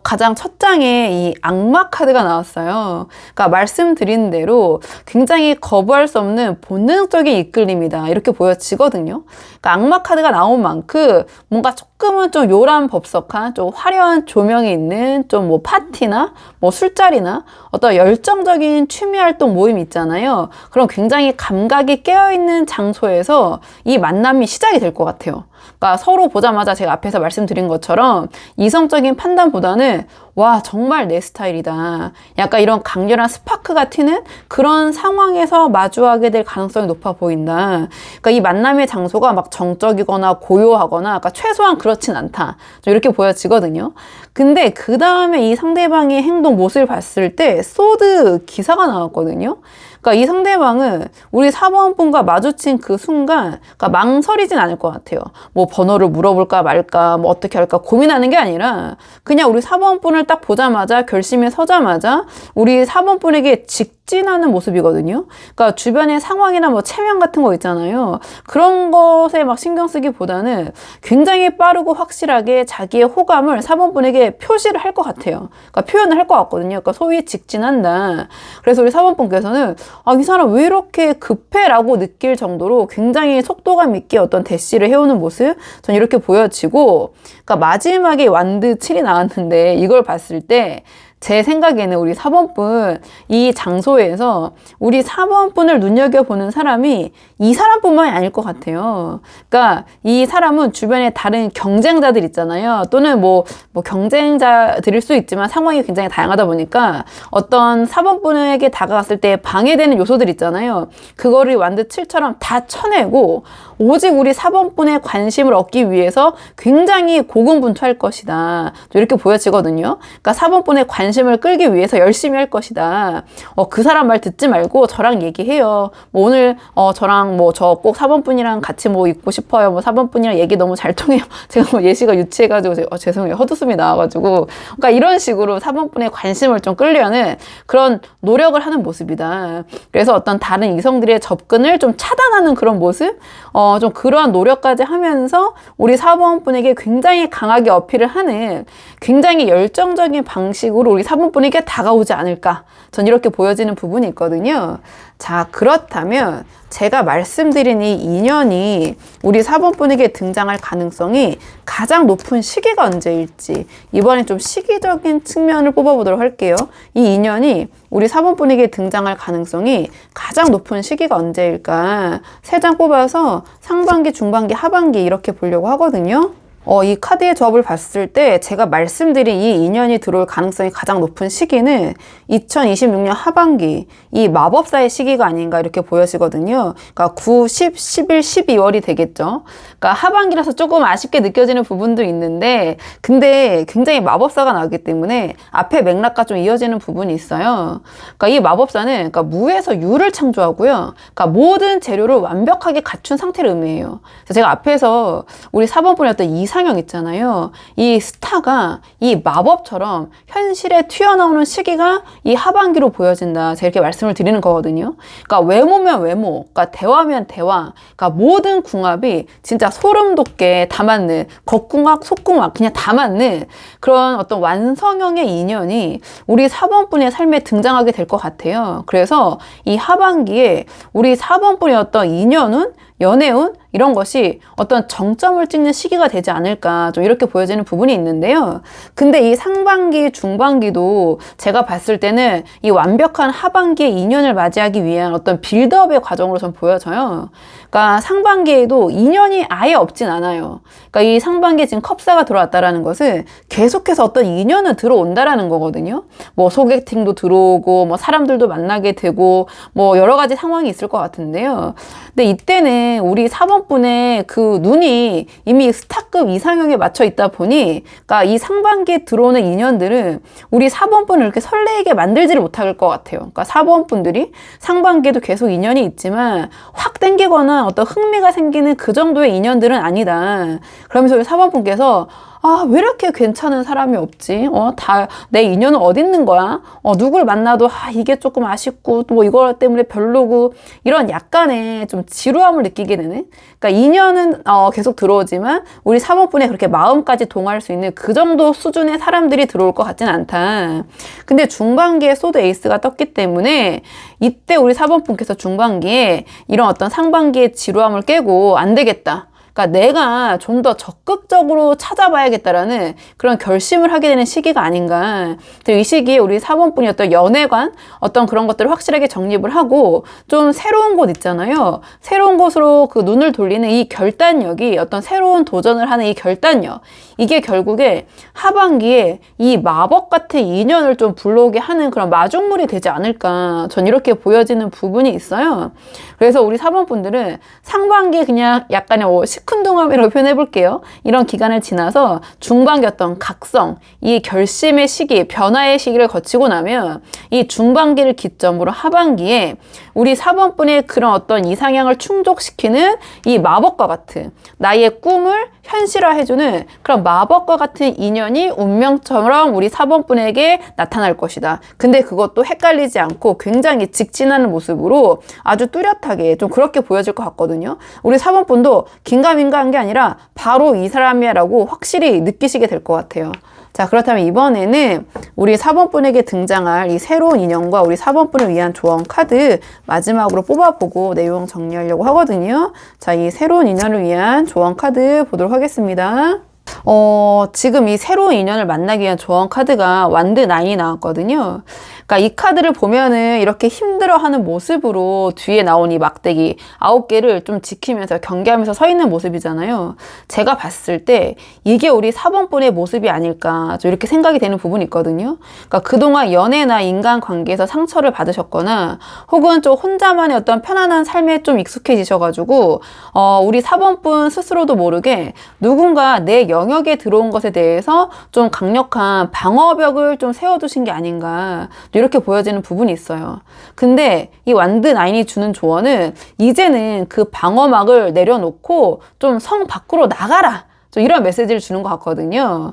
가장 첫 장에 이 악마 카드가 나왔어요. 그러니까 말씀드린 대로 굉장히 거부할 수 없는 본능적인 이끌림이다. 이렇게 보여지거든요. 그러니까 악마 카드가 나온 만큼 뭔가 조금은 좀 요란법석한 좀 화려한 조명이 있는 좀 뭐 파티나 뭐 술자리나 어떤 열정적인 취미 활동 모임 있잖아요. 그럼 굉장히 감각이 깨어있는 장소에서 이 만남이 시작이 될 것 같아요. 그러니까 서로 보자마자 제가 앞에서 말씀드린 것처럼 이성적인 판단 사람보다는 와, 정말 내 스타일이다. 약간 이런 강렬한 스파크가 튀는 그런 상황에서 마주하게 될 가능성이 높아 보인다. 그러니까 이 만남의 장소가 막 정적이거나 고요하거나 약간 최소한 그렇진 않다. 좀 이렇게 보여지거든요. 근데 그 다음에 이 상대방의 행동 모습을 봤을 때 소드 기사가 나왔거든요. 그러니까 이 상대방은 우리 4번 분과 마주친 그 순간 그러니까 망설이진 않을 것 같아요. 뭐 번호를 물어볼까 말까 뭐 어떻게 할까 고민하는 게 아니라 그냥 우리 4번 분을 딱 보자마자 결심에 서자마자 우리 4번 분에게 직진하는 모습이거든요. 그러니까 주변의 상황이나 뭐 체면 같은 거 있잖아요. 그런 것에 막 신경 쓰기보다는 굉장히 빠르고 확실하게 자기의 호감을 4번 분에게 표시를 할 것 같아요. 그러니까 표현을 할 것 같거든요. 그러니까 소위 직진한다. 그래서 우리 4번 분께서는 아, 이 사람 왜 이렇게 급해? 라고 느낄 정도로 굉장히 속도감 있게 어떤 대시를 해오는 모습 전 이렇게 보여지고 그러니까 마지막에 완드 7이 나왔는데 이걸 봤을 때 제 생각에는 우리 4번 분, 이 장소에서 우리 4번 분을 눈여겨보는 사람이 이 사람뿐만이 아닐 것 같아요. 그러니까 이 사람은 주변에 다른 경쟁자들 있잖아요. 또는 뭐 경쟁자들일 수 있지만 상황이 굉장히 다양하다 보니까 어떤 4번 분에게 다가갔을 때 방해되는 요소들 있잖아요. 그거를 완드 7처럼 다 쳐내고 오직 우리 4번 분의 관심을 얻기 위해서 굉장히 고군분투할 것이다. 이렇게 보여지거든요. 그러니까 4번 분의 관심을 끌기 위해서 열심히 할 것이다. 그 사람 말 듣지 말고 저랑 얘기해요. 뭐 오늘 저랑 뭐 저 꼭 4번 분이랑 같이 뭐 있고 싶어요. 뭐 4번 분이랑 얘기 너무 잘 통해요. 제가 뭐 예시가 유치해가지고 죄송해요. 헛웃음이 나와가지고 그러니까 이런 식으로 4번 분의 관심을 좀 끌려는 그런 노력을 하는 모습이다. 그래서 어떤 다른 이성들의 접근을 좀 차단하는 그런 모습 좀 그러한 노력까지 하면서 우리 4번 분에게 굉장히 강하게 어필을 하는 굉장히 열정적인 방식으로 우리 4번 분에게 다가오지 않을까. 전 이렇게 보여지는 부분이 있거든요. 자, 그렇다면 제가 말씀드린 이 인연이 우리 4번 분에게 등장할 가능성이 가장 높은 시기가 언제일지 이번엔 좀 시기적인 측면을 뽑아보도록 할게요. 이 인연이 우리 4번 분에게 등장할 가능성이 가장 높은 시기가 언제일까? 3장 뽑아서 상반기, 중반기, 하반기 이렇게 보려고 하거든요. 이 카드의 조합을 봤을 때 제가 말씀드린 이 인연이 들어올 가능성이 가장 높은 시기는 2026년 하반기 이 마법사의 시기가 아닌가 이렇게 보여지거든요. 그러니까 9, 10, 11, 12월이 되겠죠. 그러니까 하반기라서 조금 아쉽게 느껴지는 부분도 있는데 근데 굉장히 마법사가 나오기 때문에 앞에 맥락과 좀 이어지는 부분이 있어요. 그러니까 이 마법사는 그러니까 무에서 유를 창조하고요. 그러니까 모든 재료를 완벽하게 갖춘 상태를 의미해요. 그래서 제가 앞에서 우리 4번 분의 어떤 이상형 있잖아요. 이 스타가 이 마법처럼 현실에 튀어나오는 시기가 이 하반기로 보여진다. 제가 이렇게 말씀을 드리는 거거든요. 그러니까 외모면 외모, 그러니까 대화면 대화, 그러니까 모든 궁합이 진짜 소름 돋게 다 맞는 겉궁합, 속궁합 그냥 다 맞는 그런 어떤 완성형의 인연이 우리 4번 분의 삶에 등장하게 될 것 같아요. 그래서 이 하반기에 우리 4번 분의 어떤 인연은 연애운 이런 것이 어떤 정점을 찍는 시기가 되지 않을까 좀 이렇게 보여지는 부분이 있는데요. 근데 이 상반기, 중반기도 제가 봤을 때는 이 완벽한 하반기의 인연을 맞이하기 위한 어떤 빌드업의 과정으로 좀 보여져요. 그러니까 상반기에도 인연이 아예 없진 않아요. 그러니까 이 상반기에 지금 컵사가 들어왔다라는 것은 계속해서 어떤 인연은 들어온다라는 거거든요. 뭐 소개팅도 들어오고 뭐 사람들도 만나게 되고 뭐 여러 가지 상황이 있을 것 같은데요. 근데 이때는 우리 4번 분의 그 눈이 이미 스타급 이상형에 맞춰 있다 보니 그러니까 이 상반기에 들어오는 인연들은 우리 4번 분을 이렇게 설레게 만들지를 못할 것 같아요. 그러니까 4번 분들이 상반기에도 계속 인연이 있지만 확 땡기거나 어떤 흥미가 생기는 그 정도의 인연들은 아니다. 그러면서 우리 4번 분께서 왜 이렇게 괜찮은 사람이 없지? 다 내 인연은 어디 있는 거야? 누굴 만나도 이게 조금 아쉽고 또 뭐 이거 때문에 별로고 이런 약간의 좀 지루함을 느끼게 되는. 그러니까 인연은 계속 들어오지만 우리 4번 분의 그렇게 마음까지 동할 수 있는 그 정도 수준의 사람들이 들어올 것 같진 않다. 근데 중반기에 소드 에이스가 떴기 때문에 이때 우리 4번 분께서 중반기에 이런 어떤 상반기의 지루함을 깨고 안 되겠다. 그러니까 내가 좀 더 적극적으로 찾아봐야겠다라는 그런 결심을 하게 되는 시기가 아닌가. 이 시기에 우리 4번분이 어떤 연애관, 어떤 그런 것들을 확실하게 정립을 하고 좀 새로운 곳 있잖아요. 새로운 곳으로 그 눈을 돌리는 이 결단력이, 어떤 새로운 도전을 하는 이 결단력, 이게 결국에 하반기에 이 마법 같은 인연을 좀 불러오게 하는 그런 마중물이 되지 않을까. 전 이렇게 보여지는 부분이 있어요. 그래서 우리 4번 분들은 상반기에 그냥 약간의 시큰둥함이라고 표현해볼게요. 이런 기간을 지나서 중반기 어떤 각성, 이 결심의 시기, 변화의 시기를 거치고 나면 이 중반기를 기점으로 하반기에 우리 4번 분의 그런 어떤 이상향을 충족시키는 이 마법과 같은 나의 꿈을 현실화해주는 그런 마법과 같은 인연이 운명처럼 우리 4번 분에게 나타날 것이다. 근데 그것도 헷갈리지 않고 굉장히 직진하는 모습으로 아주 뚜렷하게 좀 그렇게 보여질 것 같거든요. 우리 4번 분도 긴가민가 한 게 아니라 바로 이 사람이야 라고 확실히 느끼시게 될 것 같아요. 자, 그렇다면 이번에는 우리 4번 분에게 등장할 이 새로운 인연과 우리 4번 분을 위한 조언 카드 마지막으로 뽑아보고 내용 정리하려고 하거든요. 자, 이 새로운 인연을 위한 조언 카드 보도록 하겠습니다. 지금 이 새로운 인연을 만나기 위한 조언 카드가 완드 9이 나왔거든요. 그러니까 이 카드를 보면은 이렇게 힘들어하는 모습으로 뒤에 나온 이 막대기 9개를 좀 지키면서 경계하면서 서 있는 모습이잖아요. 제가 봤을 때 이게 우리 4번 분의 모습이 아닐까 좀 이렇게 생각이 되는 부분이 있거든요. 그러니까 그동안 연애나 인간관계에서 상처를 받으셨거나 혹은 좀 혼자만의 어떤 편안한 삶에 좀 익숙해지셔가지고 우리 4번 분 스스로도 모르게 누군가 내 영역에 들어온 것에 대해서 좀 강력한 방어벽을 좀 세워두신 게 아닌가 이렇게 보여지는 부분이 있어요. 근데 이 완드 9이 주는 조언은 이제는 그 방어막을 내려놓고 좀 성 밖으로 나가라. 좀 이런 메시지를 주는 것 같거든요.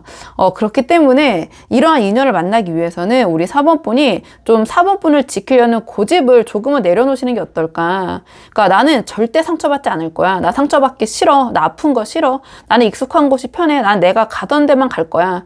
그렇기 때문에 이러한 인연을 만나기 위해서는 우리 4번 분이 좀 4번 분을 지키려는 고집을 조금은 내려놓으시는 게 어떨까. 그러니까 나는 절대 상처받지 않을 거야. 나 상처받기 싫어. 나 아픈 거 싫어. 나는 익숙한 곳이 편해. 난 내가 가던 데만 갈 거야.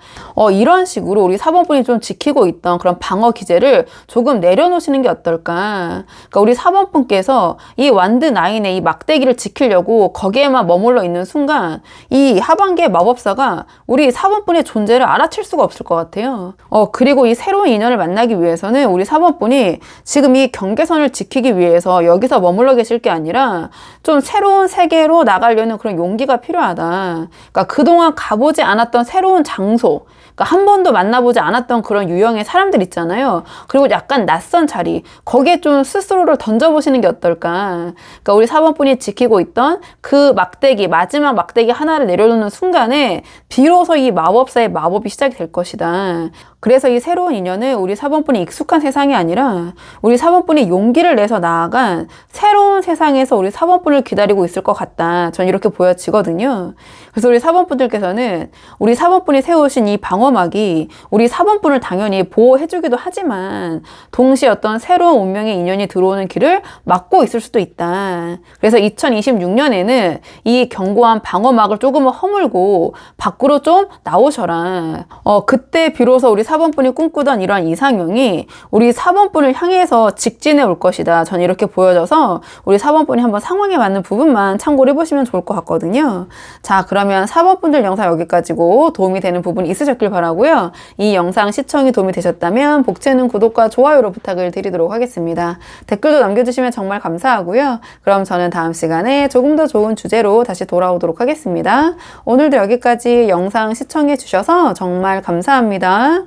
이런 식으로 우리 4번 분이 좀 지키고 있던 그런 방어 기제를 조금 내려놓으시는 게 어떨까. 그러니까 우리 4번 분께서 이 완드 9의 이 막대기를 지키려고 거기에만 머물러 있는 순간 이 하반기의 마법사가 우리 4번 분의 존재를 알아챌 수가 없을 것 같아요. 그리고 이 새로운 인연을 만나기 위해서는 우리 4번 분이 지금 이 경계선을 지키기 위해서 여기서 머물러 계실 게 아니라 좀 새로운 세계로 나가려는 그런 용기가 필요하다. 그러니까 그동안 가보지 않았던 새로운 장소, 그러니까 한 번도 만나보지 않았던 그런 유형의 사람들 있잖아요. 그리고 약간 낯선 자리, 거기에 좀 스스로를 던져보시는 게 어떨까. 그러니까 우리 4번 분이 지키고 있던 그 막대기, 마지막 막대기 하나를 내려놓는 순간에 비로소 이 마법사의 마법이 시작이 될 것이다. 그래서 이 새로운 인연은 우리 4번 분이 익숙한 세상이 아니라 우리 4번 분이 용기를 내서 나아간 새로운 세상에서 우리 4번 분을 기다리고 있을 것 같다. 전 이렇게 보여지거든요. 그래서 우리 4번 분들께서는 우리 4번 분이 세우신 이 방어막이 우리 4번 분을 당연히 보호해주기도 하지만 동시에 어떤 새로운 운명의 인연이 들어오는 길을 막고 있을 수도 있다. 그래서 2026년에는 이 견고한 방어막을 조금은 허물고 밖으로 좀 나오셔라. 그때 비로소 우리 4번 분이 꿈꾸던 이러한 이상형이 우리 4번 분을 향해서 직진해 올 것이다. 전 이렇게 보여져서 우리 4번 분이 한번 상황에 맞는 부분만 참고를 해보시면 좋을 것 같거든요. 자, 그러면 4번 분들 영상 여기까지고 도움이 되는 부분이 있으셨길 바라고요. 이 영상 시청이 도움이 되셨다면 복채는 구독과 좋아요로 부탁을 드리도록 하겠습니다. 댓글도 남겨주시면 정말 감사하고요. 그럼 저는 다음 시간에 조금 더 좋은 주제로 다시 돌아오도록 하겠습니다. 오늘도 여기까지 영상 시청해 주셔서 정말 감사합니다.